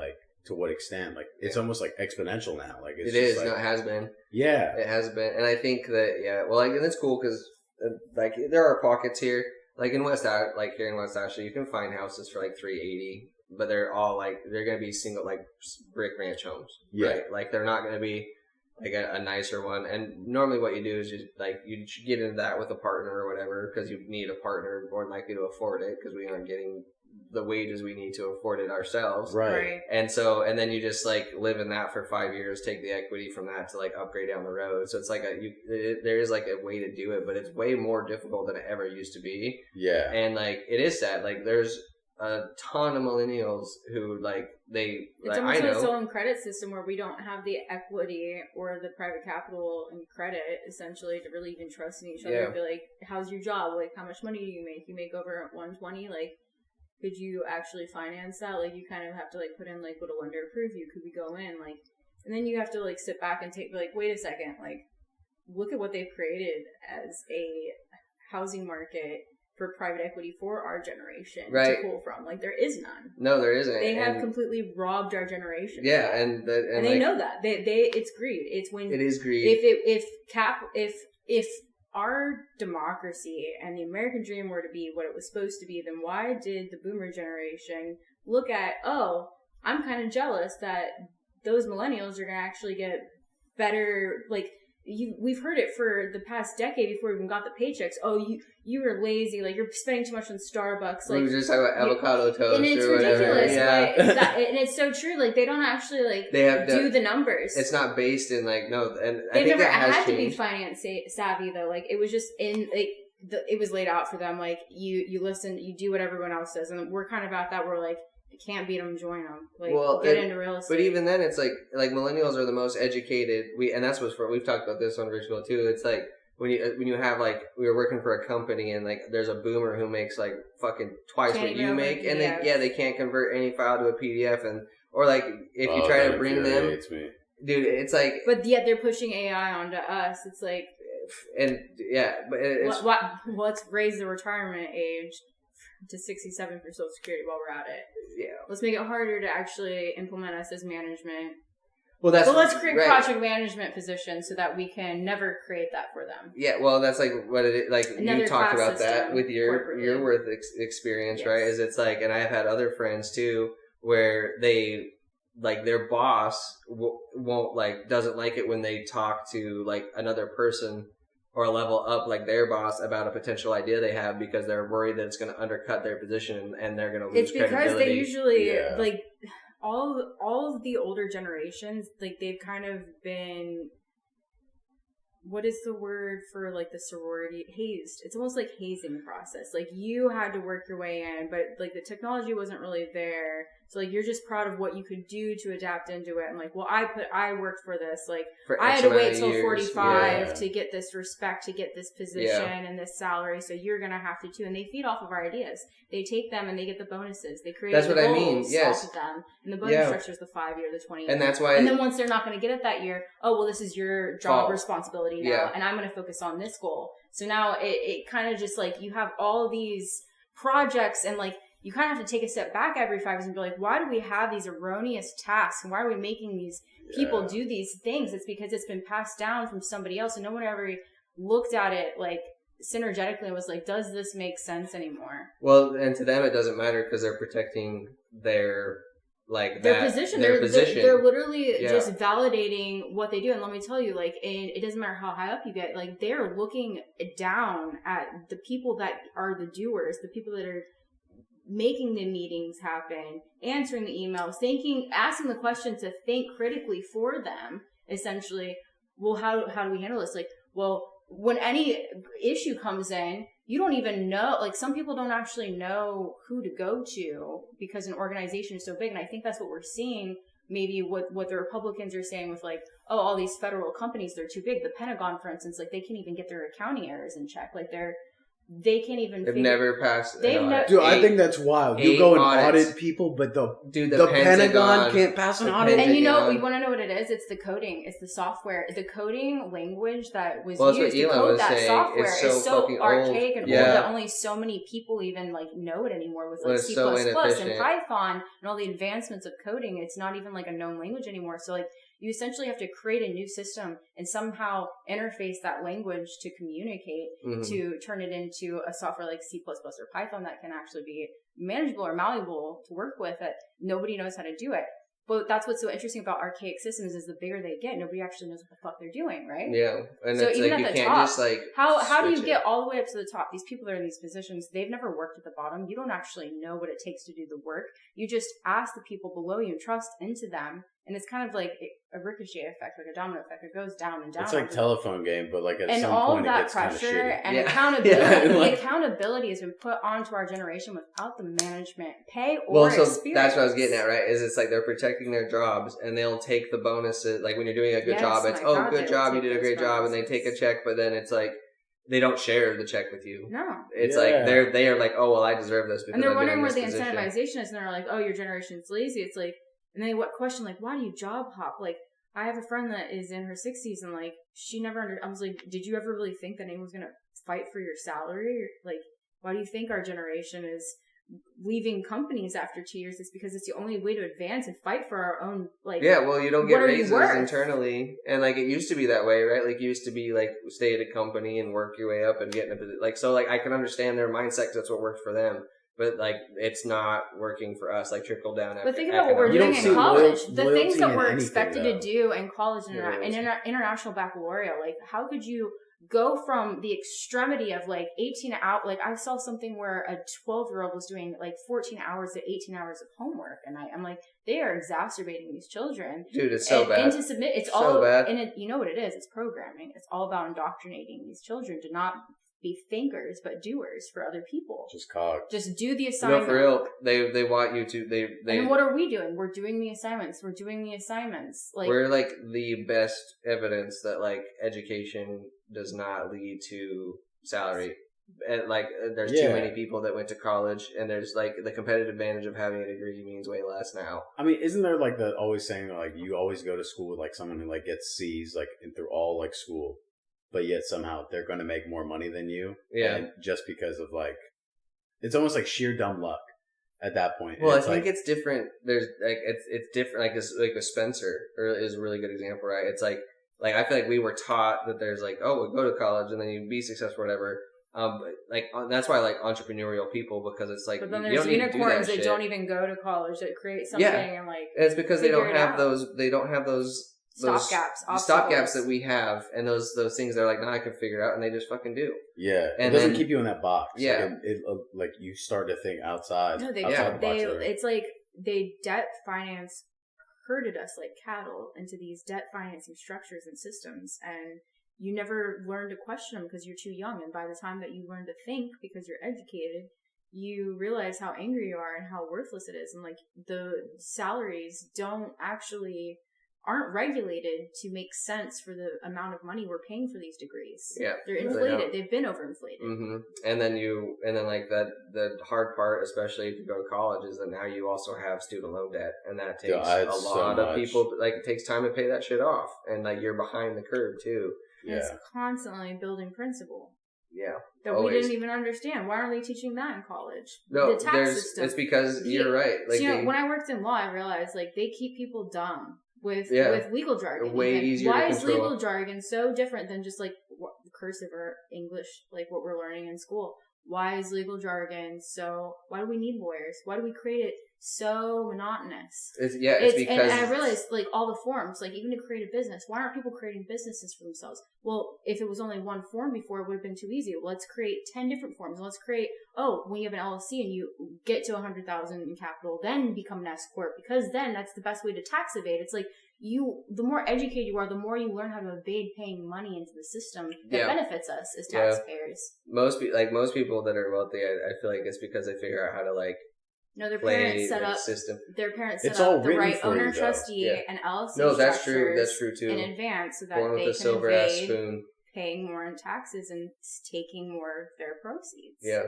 extent? Like it's almost like exponential now. Like it is. Like, no, it has been. Yeah, it has been, and I think that well, like, and it's cool because like there are pockets here, like in here in West Ashley, you can find houses for like $380, but they're all like they're gonna be single like brick ranch homes. Yeah, right? Like they're not gonna be like a nicer one. And normally what you do is you get into that with a partner or whatever because you need a partner more likely to afford it because we aren't getting the wages we need to afford it ourselves. Right. And then you just like live in that for 5 years, take the equity from that to like upgrade down the road. So it's like there is like a way to do it, but it's way more difficult than it ever used to be. Yeah. And like it is sad. Like there's a ton of millennials who like it's like, almost I know its own credit system where we don't have the equity or the private capital and credit essentially to really even trust in each other. Yeah. Be like, how's your job? Like, how much money do you make? You make over 120. Like, could you actually finance that? Like, you kind of have to like put in like, would a lender approve you? Could we go in? Like, and then you have to like sit back and take like, wait a second, like, look at what they've created as a housing market for private equity for our generation to pull from. Like, there is none. No, there isn't. They have completely robbed our generation. Yeah, and they like, know that. It's greed. It's when it is greed. If our democracy and the American dream were to be what it was supposed to be, then why did the boomer generation look at, oh, I'm kind of jealous that those millennials are going to actually get better, like, we've heard it for the past decade before we even got the paychecks. Oh, you were lazy, like you're spending too much on Starbucks. Like, we were just talking about avocado toast, and it's ridiculous. Yeah, and it's so true. Like they don't actually like do the numbers. It's not based in like no, and I think that has changed. They never had to be finance savvy though. Like it was just in like it was laid out for them. Like you listen, you do what everyone else does, and we're kind of at that. We're like, you can't beat them, join them. Like, get into real estate. But even then, it's like millennials are the most educated. And that's we've talked about this on Ritual too. It's like when you have like we were working for a company and like there's a boomer who makes like fucking twice what you make, and they can't convert any file to a PDF, and or like if you try to bring them, dude, it's like. But yet they're pushing AI onto us. It's like, and yeah, but it's let's raise the retirement age to 67 for Social Security while we're at it. Yeah. Let's make it harder to actually implement us as management. Well, let's create project management positions so that we can never create that for them. Yeah, well, that's like what it is. Like another you talked about that with your work experience, yes. Right? Is it's like, and I've had other friends too where they like their boss won't like doesn't like it when they talk to like another person or a level up like their boss about a potential idea they have because they're worried that it's going to undercut their position and they're going to lose credibility. It's because they usually like all of the older generations, like they've kind of been, what is the word for like the sorority? Hazed. It's almost like hazing process. Like you had to work your way in, but like the technology wasn't really there. So like you're just proud of what you could do to adapt into it. And like, well, I worked for this. Like I had to wait till 45 to get this respect, to get this position and this salary. So you're gonna have to too. And they feed off of our ideas. They take them and they get the bonuses. They create the goals off of them. And the bonus structure is the 5 year, the 20 year. And that's why. And then once they're not gonna get it that year, oh well, this is your job responsibility now, and I'm gonna focus on this goal. So now it kind of just like you have all these projects and like. You kind of have to take a step back every 5 years and be like, why do we have these erroneous tasks? And why are we making these people do these things? It's because it's been passed down from somebody else. And no one ever looked at it like synergetically and was like, does this make sense anymore? Well, and to them, it doesn't matter because they're protecting their position. They're literally just validating what they do. And let me tell you, like, it doesn't matter how high up you get, like, they're looking down at the people that are the doers, the people that are making the meetings happen, answering the emails, asking the question to think critically for them, essentially. Well, how do we handle this? Like, well, when any issue comes in, you don't even know, like some people don't actually know who to go to because an organization is so big. And I think that's what we're seeing, maybe what the Republicans are saying with like, oh, all these federal companies, they're too big. The Pentagon, for instance, like they can't even get their accounting errors in check. Like they can't even. They've never passed. Dude, I think that's wild. You go and audit people, but the Pentagon can't pass an audit. And you want to know what it is? It's the coding. It's the software. The coding language that was used to code that software is so archaic and old that only so many people even like know it anymore. With like C++ and Python and all the advancements of coding, it's not even like a known language anymore. So like, you essentially have to create a new system and somehow interface that language to communicate to turn it into a software like C++ or Python that can actually be manageable or malleable to work with, that nobody knows how to do it. But that's what's so interesting about archaic systems is the bigger they get, nobody actually knows what the fuck they're doing, right? Yeah. And so it's even like, at you the can't top, just like how do you get all the way up to the top? These people that are in these positions, they've never worked at the bottom. You don't actually know what it takes to do the work. You just ask the people below you and trust into them. And it's kind of like a ricochet effect, like a domino effect. It goes down and down. It's like telephone game, but like at and some all point of that it gets pressure and Yeah. accountability. Yeah, like, the accountability has been put onto our generation without the management pay or experience. That's what I was getting at, right? Is it's like they're protecting their jobs and they'll take the bonuses. Like when you're doing a good job, it's good job, you did a great job, and they take a check. But then it's like they don't share the check with you. No, it's like they are like, oh well, I deserve this because and they're I'm wondering where the position. incentivization is, and they're like, oh, your generation's lazy. It's like, and then what question like, why do you job hop? Like, I have a friend that is in her 60s and like she never I was like, did you ever really think that anyone's gonna fight for your salary? Like, why do you think our generation is leaving companies after 2 years? It's because it's the only way to advance and fight for our own, like, well, you don't get raises internally, and like it used to be that way, right? Like, it used to be like stay at a company and work your way up and get in a position. Like, so like I can understand their mindset because that's what worked for them. But, like, it's not working for us, like, trickle down. But think about what we're doing in college. The things that we're expected to do in college and international baccalaureate, like, how could you go from the extremity of, like, 18 hours, like, I saw something where a 12-year-old was doing, like, 14 hours to 18 hours of homework, and I'm like, they are exacerbating these children. Dude, it's so bad. And to submit, it's all, so bad. And you know what it is, it's programming. It's all about indoctrinating these children to not be thinkers but doers for other people. Just cogs. Just do the assignment. No, for real. They want you to. They. And what are we doing? We're doing the assignments. Like, we're like the best evidence that like education does not lead to salary. And like, there's too many people that went to college, and there's like the competitive advantage of having a degree means way less now. I mean, isn't there like the always saying that like you always go to school with like someone who like gets C's like through all like school, but yet somehow they're going to make more money than you. Yeah. And just because of like, it's almost like sheer dumb luck at that point. Well, I think it's different. There's like, it's different. Like with Spencer is a really good example, right? It's like I feel like we were taught that there's like, oh, we'll go to college and then you be successful, whatever. But like, that's why I like entrepreneurial people, because it's like, but then there's unicorns that don't even go to college that create something and like, and it's because they don't have those stopgaps that we have, and those things they're like, nah, I can figure it out, and they just fucking do. Yeah, and it doesn't keep you in that box. Yeah, like you start to think outside. No, it's like they debt finance herded us like cattle into these debt financing structures and systems, and you never learn to question them because you're too young. And by the time that you learn to think, because you're educated, you realize how angry you are and how worthless it is. And like, the salaries aren't regulated to make sense for the amount of money we're paying for these degrees. Yeah, they're inflated. They've been overinflated. Mm-hmm. And then like that, the hard part, especially if you go to college, is that now you also have student loan debt, and that takes a lot of people. Like, it takes time to pay that shit off, and like you're behind the curve too. And it's constantly building principle. Yeah. That always. We didn't even understand. Why aren't they teaching that in college? No, the tax system. It's because you're right. Like, so, when I worked in law, I realized like they keep people dumb with legal jargon. Way easier Why to is control. legal jargon so different than just like cursive or English, like what we're learning in school? Why is legal jargon so? Why do we need lawyers? Why do we create it so monotonous? It's because... And I realized, like, all the forms, like, even to create a business, why aren't people creating businesses for themselves? Well, if it was only one form before, it would have been too easy. Let's create 10 different forms. Let's create, when you have an LLC and you get to $100,000 in capital, then become an S Corp, because then that's the best way to tax evade. It's like, the more educated you are, the more you learn how to evade paying money into the system that benefits us as taxpayers. Most people that are wealthy, I feel like it's because they figure out how to like No, their play parents set like, up system. Their parents It's set all up the written right for you, owner, though. trustee, Yeah. and LLC No, that's true. structures That's true too. in advance so that Born they with a can silver ass evade spoon. paying more in taxes and taking more of their proceeds. Yeah,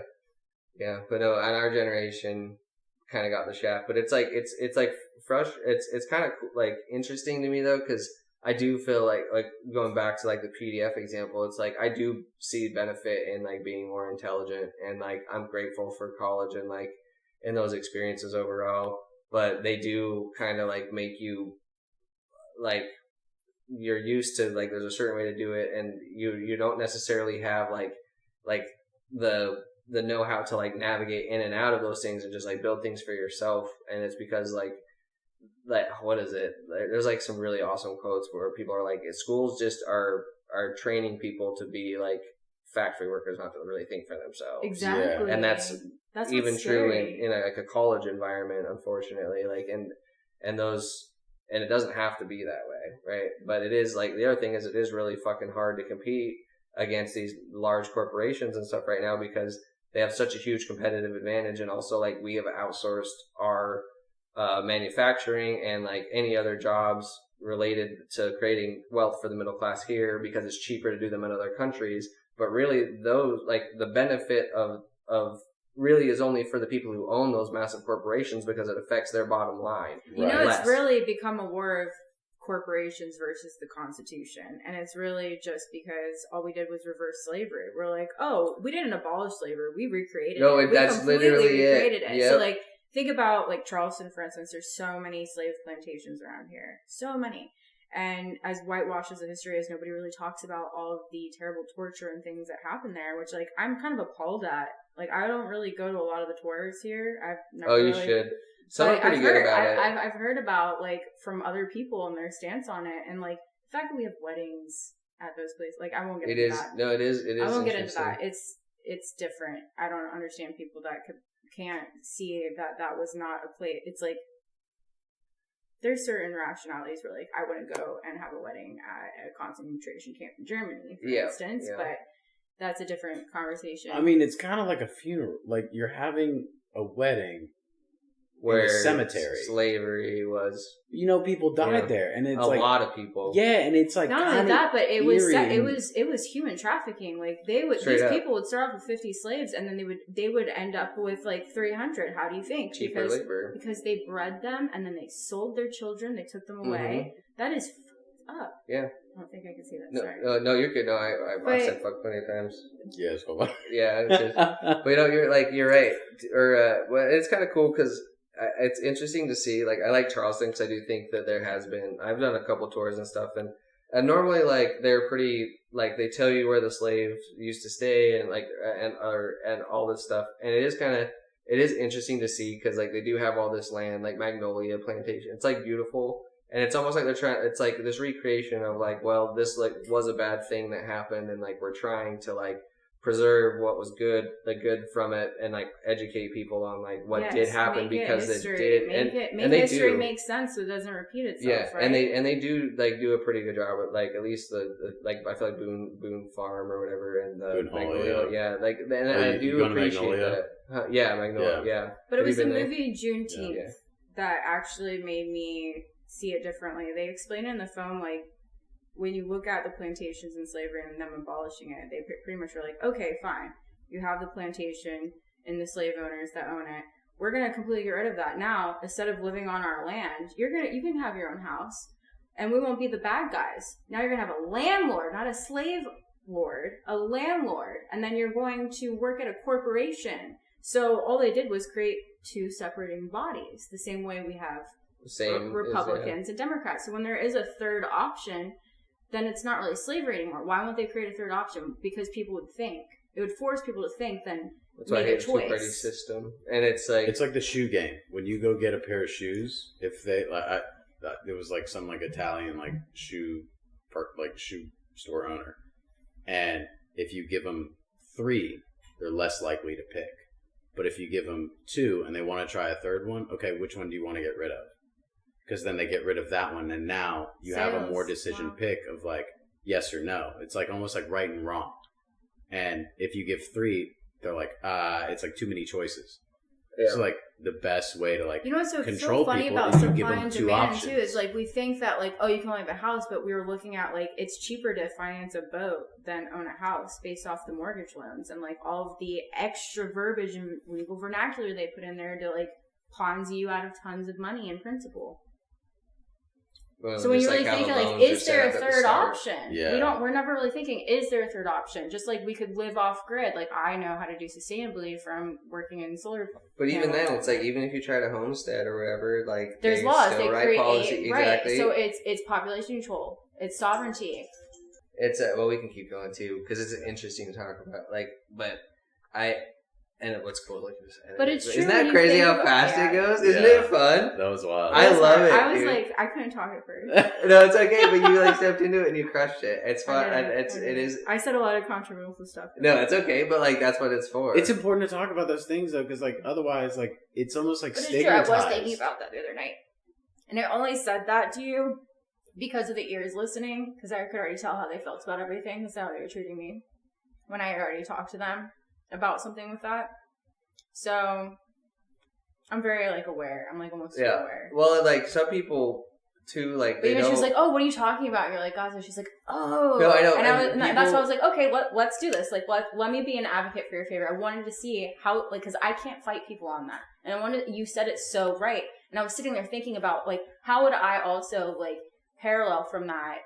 yeah. But no, and our generation kind of got the shaft. But it's like it's like it's kind of like interesting to me though, because I do feel like going back to like the PDF example, it's like I do see benefit in like being more intelligent, and like I'm grateful for college and like in those experiences overall. But they do kind of like make you like you're used to like there's a certain way to do it, and you don't necessarily have like the know-how to like navigate in and out of those things and just like build things for yourself. And it's because like what is it? There's like some really awesome quotes where people are like, schools just are training people to be like factory workers, not to really think for themselves. Exactly. Yeah. And that's even true in like a college environment, unfortunately. Like and those, and it doesn't have to be that way, right? But it is like, the other thing is it is really fucking hard to compete against these large corporations and stuff right now because they have such a huge competitive advantage. And also like we have outsourced our manufacturing and like any other jobs related to creating wealth for the middle class here because it's cheaper to do them in other countries. But really those, like the benefit of really is only for the people who own those massive corporations because it affects their bottom line. You know, it's really become a war of corporations versus the Constitution. And it's really just because all we did was reverse slavery. We're like, oh, we didn't abolish slavery. We recreated it. That's literally recreated it. Yep. So like, think about like Charleston, for instance. There's so many slave plantations around here. So many. And as whitewashed as the history is, nobody really talks about all of the terrible torture and things that happened there, which like I'm kind of appalled at. Like I don't really go to a lot of the tours here. I've never you should. Some are pretty I've good heard, about it. I've heard about like from other people and their stance on it, and like the fact that we have weddings at those places. Like I won't get into that. No, it is. I won't get into that. It's different. I don't understand people that can't see that was not a place. It's like there's certain rationalities where like I wouldn't go and have a wedding at a concentration camp in Germany, for instance, but that's a different conversation. I mean, it's kind of like a funeral. Like you're having a wedding where in a cemetery. Slavery was, people died there, and it's a like, lot of people. Yeah, and it's like not only that, but it was human trafficking. Like people would start off with 50 slaves, and then they would end up with like 300. How do you think? Cheaper labor. Because they bred them, and then they sold their children. They took them away. That is fucked up. Yeah. I don't think I can see that. No, sorry. no, you're good. No, I said fuck plenty of times. Yeah, it's fine. Yeah, it's just, but you're right. Or well, it's kind of cool because it's interesting to see. Like, I like Charleston because I do think that there has been. I've done a couple tours and stuff, and normally like they're pretty like they tell you where the slaves used to stay and like and all this stuff, and it is interesting to see because like they do have all this land like Magnolia Plantation. It's like beautiful. And it's almost like it's like this recreation of like, well, this like was a bad thing that happened, and like we're trying to like preserve what was good, the good from it, and like educate people on like what did happen because it did, and they history makes sense so it doesn't repeat itself. Yeah, right? and they do like do a pretty good job with like at least the like I feel like Boone Farm or whatever and the Magnolia, like and I do appreciate that. Yeah, Magnolia, yeah. But it was the movie Juneteenth that actually made me see it differently. They explain it in the film, like, when you look at the plantations and slavery and them abolishing it, they pretty much are like, okay, fine. You have the plantation and the slave owners that own it. We're going to completely get rid of that. Now, instead of living on our land, you can have your own house, and we won't be the bad guys. Now you're going to have a landlord, not a slave lord, a landlord, and then you're going to work at a corporation. So all they did was create two separating bodies, the same way we have Republicans and Democrats. So when there is a third option, then it's not really slavery anymore. Why won't they create a third option? Because people would think. It would force people to think, then that's why I hate a two-party system. And it's like Yeah. So like the best way to like what's so control funny people about is you supply give them and two demand options. too is like we think that like, oh, you can only have a house, but we were looking at like it's cheaper to finance a boat than own a house based off the mortgage loans and like all of the extra verbiage and legal vernacular they put in there to like Ponzi you out of tons of money in principle. Well, so when you're really thinking, like, is there a third option? Yeah. We're never really thinking, is there a third option? Just like we could live off grid. Like I know how to do sustainably from working in solar. But even then, it's like even if you try to homestead or whatever, like there's laws. They write create policy exactly. Right. So it's population control. It's sovereignty. It's well, we can keep going too because it's interesting to talk about. Like, but and what's cool, like, but it's true. Isn't that crazy how fast it goes? Isn't it fun? That was wild. I love it. I was dude. like, I couldn't talk at first. No, it's okay. But you like stepped into it and you crushed it. It's fun. It is. I said a lot of controversial stuff. No, it's okay. But like, that's what it's for. It's important to talk about those things though, because like otherwise, like it's almost like but stigmatized. It's true. I was thinking about that the other night, and I only said that to you because of the ears listening, because I could already tell how they felt about everything. That's how they were treating me when I had already talked to them about something with that. So, I'm very, like, aware. I'm, like, almost aware. Well, like, some people, too, like, they don't... She was like, oh, what are you talking about? And you're like, Gaza. She's like, oh. No, I know. And that's why I was like, okay, let's do this. Like, let me be an advocate for your favor. I wanted to see how, like, because I can't fight people on that. And you said it so right. And I was sitting there thinking about, like, how would I also, like, parallel from that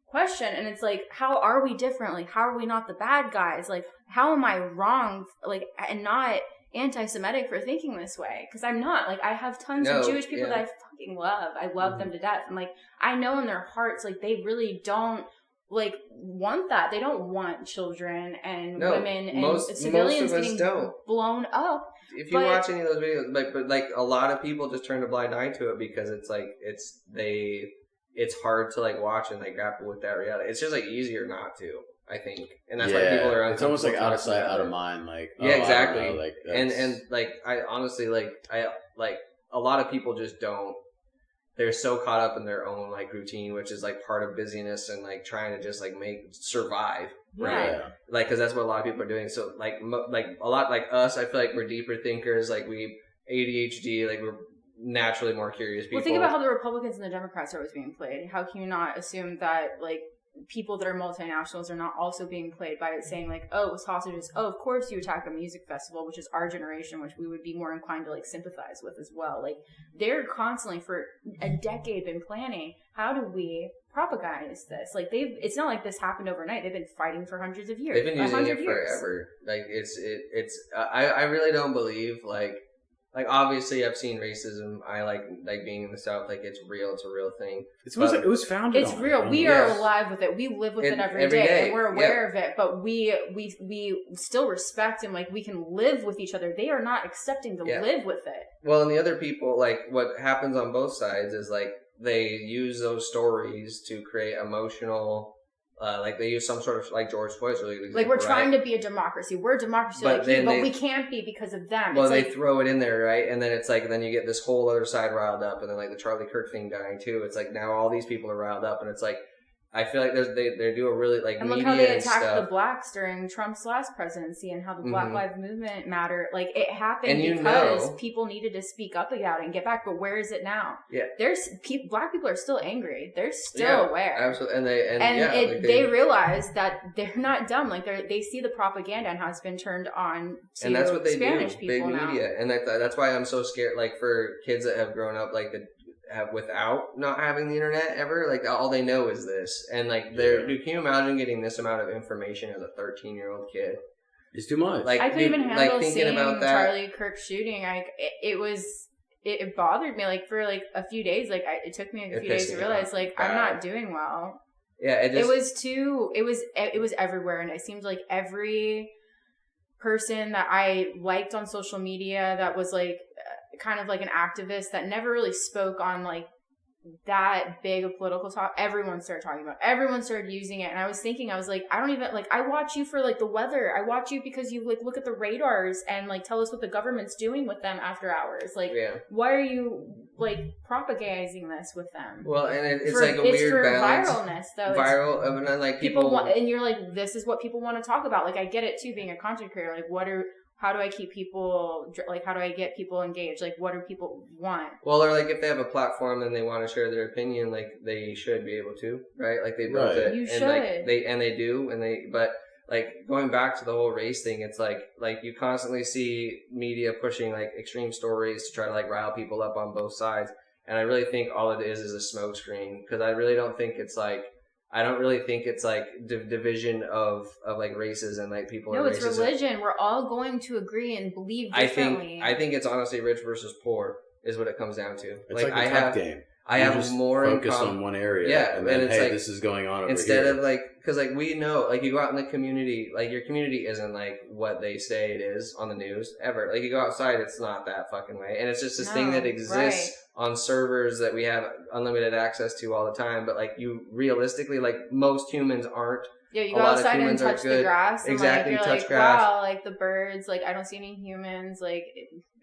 question? And it's like, how are we different? Like, how are we not the bad guys? Like, how am I wrong, like, and not anti-Semitic for thinking this way? Because I'm not. Like, I have tons of Jewish people that I fucking love. I love them to death. And, like, I know in their hearts, like, they really don't, like, want that. They don't want children and women and civilians getting blown up. If you watch any of those videos, but a lot of people just turn a blind eye to it because it's, like, it's hard to, like, watch and, like, grapple with that reality. It's just, like, easier not to. I think, and that's why people are. It's almost like out of sight, out of mind. Like, exactly. I don't know, like, and like I honestly like a lot of people just don't. They're so caught up in their own like routine, which is like part of busyness and like trying to just like survive, right? Yeah. Like, because that's what a lot of people are doing. So like a lot like us, I feel like we're deeper thinkers. Like we ADHD, like we're naturally more curious people. Well, think about how the Republicans and the Democrats are always being played. How can you not assume that like people that are multinationals are not also being played by it saying like, oh, with sausages, oh, of course you attack a music festival, which is our generation, which we would be more inclined to like sympathize with as well. Like they're constantly for a decade been planning, how do we propagandize this? Like it's not like this happened overnight. They've been fighting for hundreds of years. They've been using it forever. Like I really don't believe like obviously I've seen racism. I like being in the South. Like it's real. It's a real thing. It was founded. It's real. We are alive with it. We live with it every day, and we're aware of it. But we still respect and like we can live with each other. They are not accepting to live with it. Well, and the other people, like what happens on both sides is like they use those stories to create emotional. Like they use some sort of like George Floyd's really good example, like we're trying to be a democracy. We're a democracy, but we can't be because of them. Well, they throw it in there, right? And then it's like, then you get this whole other side riled up, and then like the Charlie Kirk thing dying too. It's like now all these people are riled up, and it's like I feel like they do a really like and media look how they and attacked stuff. the blacks during Trump's last presidency and how the Black Lives Movement matter. Like it happened and because people needed to speak up about it and get back. But where is it now? Yeah, black people are still angry. They're still aware. Absolutely, and they realize that they're not dumb. Like they see the propaganda and how it's been turned on to and that's what they Spanish do. people Big now. media, and that's why I'm so scared. Like for kids that have grown up like without not having the internet ever, like all they know is this, and like can you imagine getting this amount of information as a 13-year-old kid? It's too much. Like I couldn't even handle seeing about that. Charlie Kirk shooting. It bothered me like for like a few days. Like it took me a few days to realize like I'm not doing well. Yeah, it was everywhere, and it seemed like every person that I liked on social media that was like kind of like an activist that never really spoke on like that big of political talk, everyone started talking about it. Everyone started using it, and I was like, I don't even like, I watch you for like the weather. I watch you because you like look at the radars and like tell us what the government's doing with them after hours. Like why are you like propagandizing this with them? Well, and it's like a weird balance. Viralness though. Viral, and then like people want, and you're like, this is what people want to talk about. Like I get it too, being a content creator. Like what are how do I keep people, like, how do I get people engaged? Like, what do people want? Well, or like if they have a platform and they want to share their opinion, like they should be able to, right? Like they built it, You and should. like they do, but like going back to the whole race thing, it's like you constantly see media pushing like extreme stories to try to like rile people up on both sides, and I really think all it is a smokescreen, because I really don't think it's like. I don't really think it's like division of like races and like people. No, it's races. religion. We're all going to agree and believe differently. I think it's honestly rich versus poor is what it comes down to. It's like a tough game. I have more focus on one area. Yeah, and then it's hey, like, this is going on over instead here. of like, because like we know, like you go out in the community, like your community isn't like what they say it is on the news ever. Like you go outside, it's not that fucking way, and it's just this thing that exists on servers that we have unlimited access to all the time. But like you realistically, like most humans aren't. Yeah, you go outside and touch the grass. And exactly, like, you're touch like, grass. wow, like the birds. Like I don't see any humans. Like.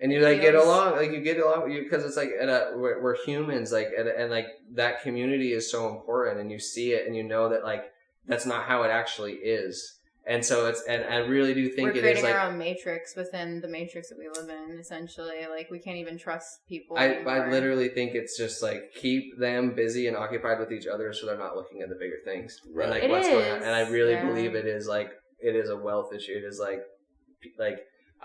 And you like get along, like you get along, because it's like we're humans, like and like that community is so important, and you see it, and you know that like that's not how it actually is, and so it's and I really do think we're creating like our own matrix within the matrix that we live in. Essentially, like we can't even trust people. I literally think it's just like keep them busy and occupied with each other, so they're not looking at the bigger things, right? And like what's going on, and I really believe it is a wealth issue. It is like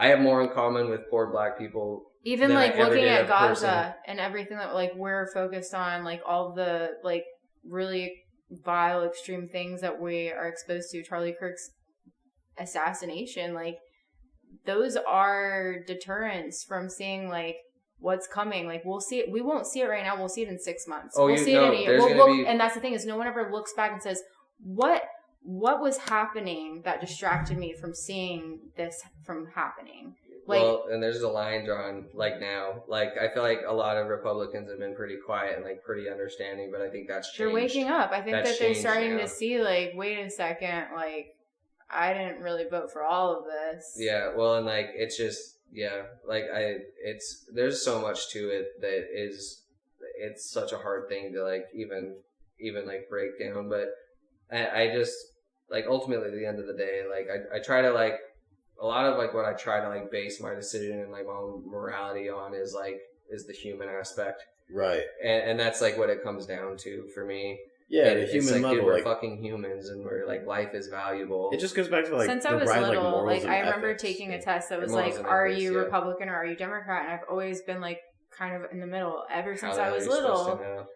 I have more in common with poor black people. Even like looking at Gaza and everything that like we're focused on, like all the like really vile, extreme things that we are exposed to, Charlie Kirk's assassination, like those are deterrents from seeing like what's coming. Like we'll see it. We won't see it right now. We'll see it in 6 months. We'll see it in a year. And that's the thing is no one ever looks back and says, what was happening that distracted me from seeing this from happening? Like, well, and there's a line drawn like now. Like I feel like a lot of Republicans have been pretty quiet and like pretty understanding, but I think that's changed. They're waking up. I think that they're starting to see like, wait a second, like I didn't really vote for all of this. Yeah, well, and like it's just like there's so much to it that it's such a hard thing to like even like break down, but I just like ultimately at the end of the day, like I try to like a lot of like what I try to like base my decision and like my own morality on is the human aspect, right? And that's like what it comes down to for me. Yeah, and the human like, level. Dude, we're like, fucking humans, and we're like life is valuable. It just goes back to like since I was little, like I remember ethics. taking a test that was like, are you Republican or are you Democrat? And I've always been like kind of in the middle ever since I was little.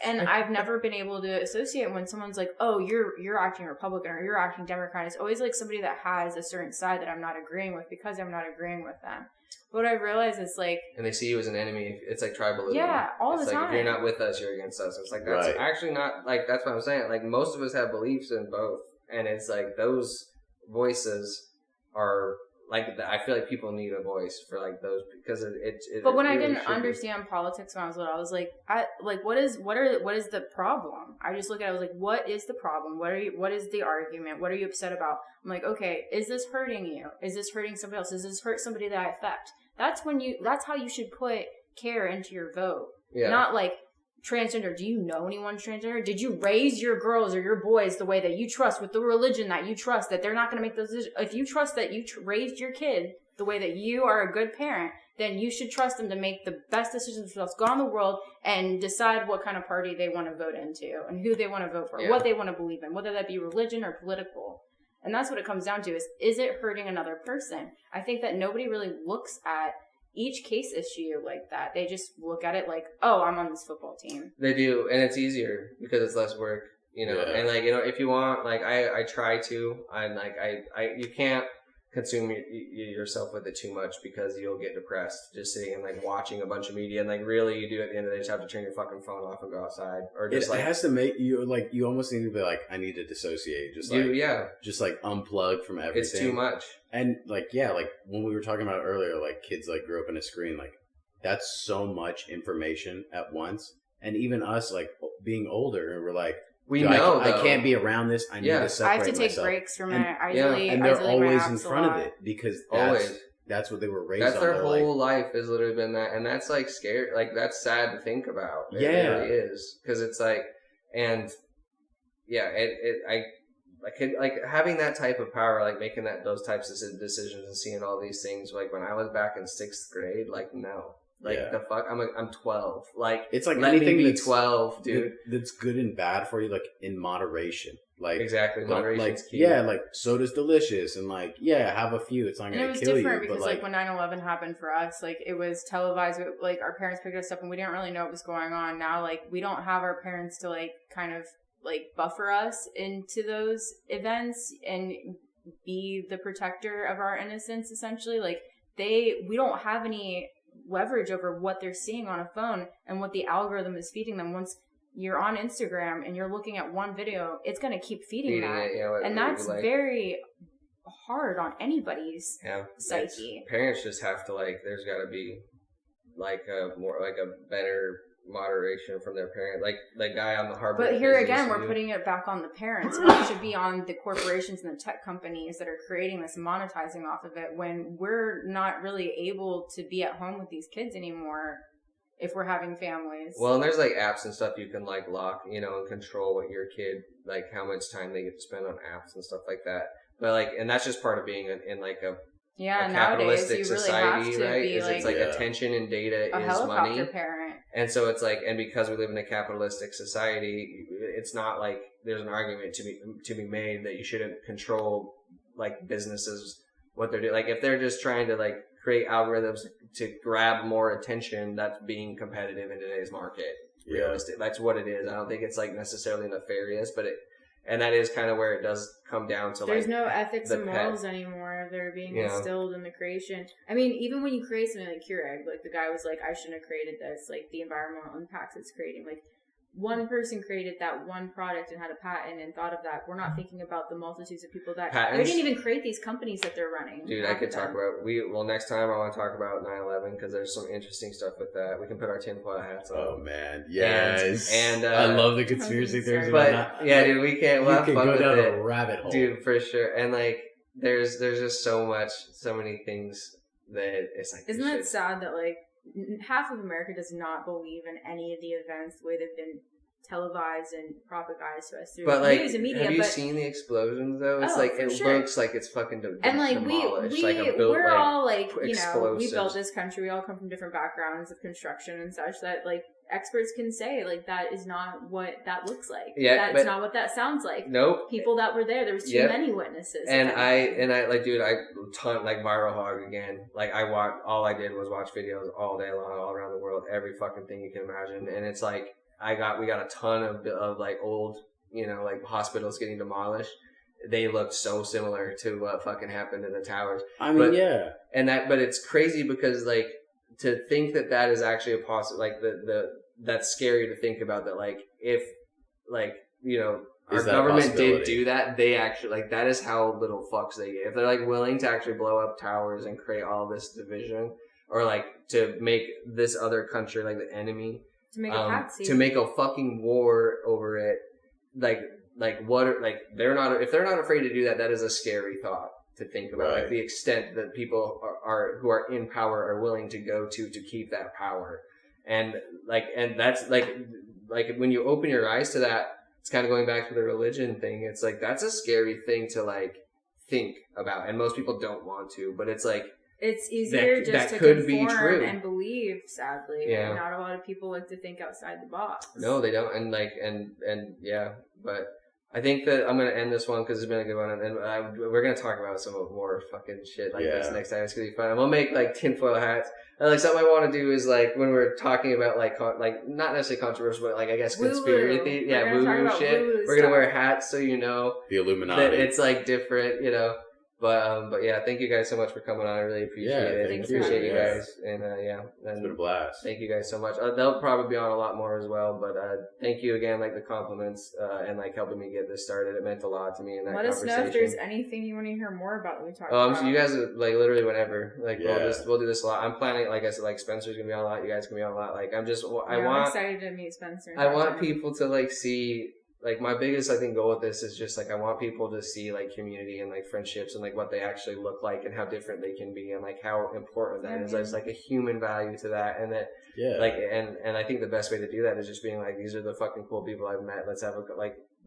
And I've never been able to associate when someone's like, oh, you're acting Republican or you're acting Democrat. It's always like somebody that has a certain side that I'm not agreeing with because I'm not agreeing with them. But what I realize is like, and they see you as an enemy. It's like tribalism. Yeah, all it's the like, time. If you're not with us, you're against us. It's like that's actually not like that's what I'm saying. Like most of us have beliefs in both, and it's like those voices are like I feel like people need a voice for like those because it But when really I didn't understand politics when I was little, I was like, what is the problem? I just look at it, I was like, what is the problem? What is the argument? What are you upset about? I'm like, okay, is this hurting you? Is this hurting somebody else? Does this hurt somebody that I affect? That's how you should put care into your vote. Yeah. Not like transgender. Do you know anyone transgender? Did you raise your girls or your boys the way that you trust with the religion that you trust that they're not going to make those decisions? If you trust that you raised your kid the way that you are a good parent, then you should trust them to make the best decisions for themselves. Go on the world and decide what kind of party they want to vote into and who they want to vote for, what they want to believe in, whether that be religion or political. And that's what it comes down to is it hurting another person? I think that nobody really looks at each case issue like that. They just look at it like, oh, I'm on this football team. They do, and it's easier because it's less work, you know. Yeah. And like, you know, if you want, like, I try to, I'm like, you can't consume yourself with it too much because you'll get depressed just sitting and like watching a bunch of media. And like, really, you do at the end of the day, just have to turn your fucking phone off and go outside, or just it has to make you like you almost need to be like, I need to dissociate, just like just like unplug from everything. It's too much. And like like when we were talking about earlier, like kids like grew up in a screen, like that's so much information at once. And even us like being older, and we're like, we know I can't be around this. I need to separate I have to take myself. breaks from it. And they're always in front of it because that's what they were raised on. That's their whole life has literally been that, and that's like scary. Like that's sad to think about. It really is because it's like, and like having that type of power, like making those types of decisions and seeing all these things. Like when I was back in 6th grade, like no. Like the fuck, I'm 12. Like it's like let me anything be that's 12, dude. That's good and bad for you, like in moderation. Like exactly, moderation's like, key. Yeah, like soda's delicious, and like have a few. It's not gonna kill you. And it was different because but like when 9/11 happened for us, like it was televised. Like our parents picked us up, and we didn't really know what was going on. Now, like we don't have our parents to like kind of like buffer us into those events and be the protector of our innocence. Essentially, like we don't have any leverage over what they're seeing on a phone and what the algorithm is feeding them. Once you're on Instagram and you're looking at one video, it's going to keep feeding that. And that's very hard on anybody's psyche. Parents just have to there's got to be a better moderation from their parent, like the guy on the harbor. But here again, we're putting it back on the parents. It should be on the corporations and the tech companies that are creating this, monetizing off of it, when we're not really able to be at home with these kids anymore if we're having families. Well, and there's apps and stuff you can lock, and control what your kid, how much time they get to spend on apps and stuff like that. But and that's just part of being in a capitalistic society, right? It's attention and data is money. Parent. And so it's and because we live in a capitalistic society, it's not there's an argument to be made that you shouldn't control businesses, what they're doing. If they're just trying to create algorithms to grab more attention, that's being competitive in today's market. Realistic. That's what it is. I don't think it's necessarily nefarious, but and that is kind of where it does come down to there's no ethics and morals anymore. They're being instilled in the creation. I mean, even when you create something like Keurig, the guy was I shouldn't have created this, the environmental impacts it's creating. One person created that one product and had a patent and thought of that. We're not thinking about the multitudes of people that they didn't even create these companies that they're running. Dude, I could talk about next time I want to talk about 9/11 because there's some interesting stuff with that. We can put our tinfoil hats on. Oh man, yes. And I love the conspiracy theories. But dude, we can't. We'll have fun go with down it, a rabbit hole, dude, for sure. And there's just so many things that it's Isn't that sad that half of America does not believe in any of the events the way they've been televised and propagandized to us through news and media. Have you seen the explosions though? It's looks like it's fucking demolished. We're all we built this country. We all come from different backgrounds of construction and such that experts can say that is not what that looks like. Yeah, that's not what that sounds like. Nope. People that were there was too many witnesses. And I dude, I ton viral hog again. All I did was watch videos all day long, all around the world, every fucking thing you can imagine. And it's we got a ton of old, hospitals getting demolished. They looked so similar to what fucking happened in the towers. I mean, but it's crazy because to think that is actually a possible, that's scary to think about that. If our government did do that, they actually that is how little fucks they get. If they're willing to actually blow up towers and create all this division, or to make this other country the enemy. To make a patsy. To make a fucking war over it, they're not, if they're not afraid to do that, that is a scary thought to think about. Right. The extent that people who are in power are willing to go to keep that power. And that's when you open your eyes to that, it's kind of going back to the religion thing. It's that's a scary thing to think about. And most people don't want to, but it's it's easier just to conform and believe, sadly. Yeah. Not a lot of people like to think outside the box. No, they don't. And but I think that I'm going to end this one because it's been a good one. And we're going to talk about some more fucking shit this next time. It's going to be fun. And we'll make tinfoil hats. And something I want to do is when we're talking about not necessarily controversial, but I guess conspiracy. Woo-woo shit. We're going to wear hats so the Illuminati. That it's different, But yeah, thank you guys so much for coming on. I really appreciate it. Appreciate you guys. And it's been a blast. Thank you guys so much. They'll probably be on a lot more as well, but thank you again, the compliments and helping me get this started. It meant a lot to me in that conversation. Let us know if there's anything you want to hear more about when we talk about. You guys are literally whenever. We'll do this a lot. I'm planning, like I said, Spencer's gonna be on a lot. You guys can be on a lot. I'm excited to meet Spencer. I want people to see. My biggest, I think, goal with this is just, I want people to see, community and, friendships and, what they actually look like and how different they can be and, how important that is. There's, a human value to that. And that, and I think the best way to do that is just being, these are the fucking cool people I've met. Let's have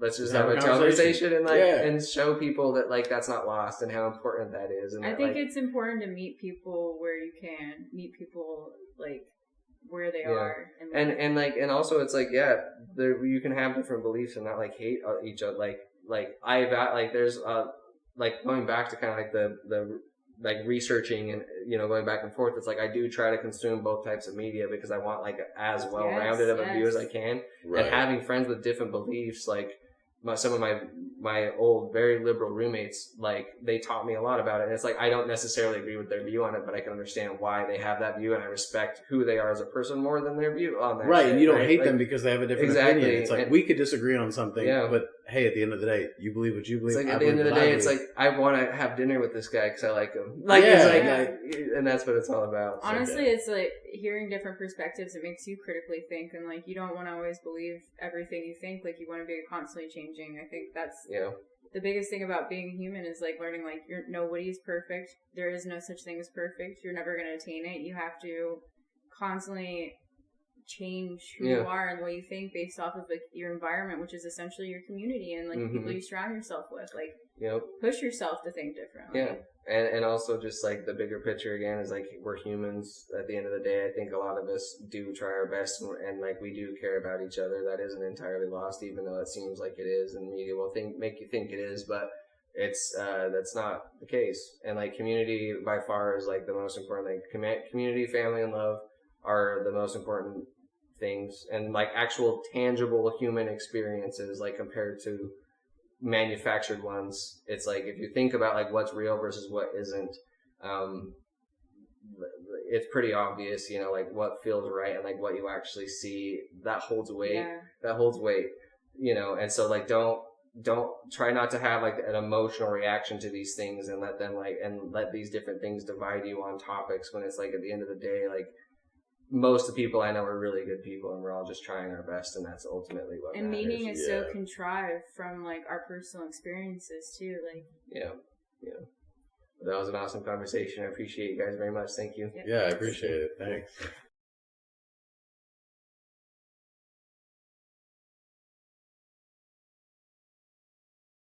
let's just have a conversation and and show people that like that's not lost and how important that is. And I think it's important to meet people where you can meet people like where they are, and also it's like you can have different beliefs and not like hate each other. There's like going back to kind of like the like researching and going back and forth. It's like I do try to consume both types of media because I want like as well rounded of a view as I can. Right. And having friends with different beliefs, like some of my old very liberal roommates, like they taught me a lot about it. And it's like I don't necessarily agree with their view on it, but I can understand why they have that view, and I respect who they are as a person more than their view on that. Right, and you don't hate them because they have a different opinion. It's like we could disagree on something, but hey, at the end of the day, you believe what you believe. It's like at the end of the day, it's like I want to have dinner with this guy because I like him. And that's what it's all about. Honestly, it's like hearing different perspectives. It makes you critically think, and like you don't want to always believe everything you think. Like you want to be constantly changing. I think that's the biggest thing about being human is like learning like nobody's perfect. There is no such thing as perfect. You're never going to attain it. You have to constantly change who you are and what you think based off of like your environment, which is essentially your community and like people you surround yourself with. Like push yourself to think differently. And also just like the bigger picture again is like we're humans at the end of the day. I think a lot of us do try our best and like we do care about each other. That isn't entirely lost, even though it seems like it is, and media will make you think it is, but it's that's not the case. And like community by far is like the most important thing. Community, family, and love are the most important things, and like actual tangible human experiences, like compared to manufactured ones. It's like if you think about like what's real versus what isn't, it's pretry obvious, like what feels right and like what you actually see that holds weight. And so like don't try not to have like an emotional reaction to these things and let these different things divide you on topics, when it's like at the end of the day, like most of the people I know are really good people, and we're all just trying our best, and that's ultimately what and matters. Meaning is so contrived from like our personal experiences too. Like that was an awesome conversation. I appreciate you guys very much. Thank you. Yeah, I appreciate it. Thanks.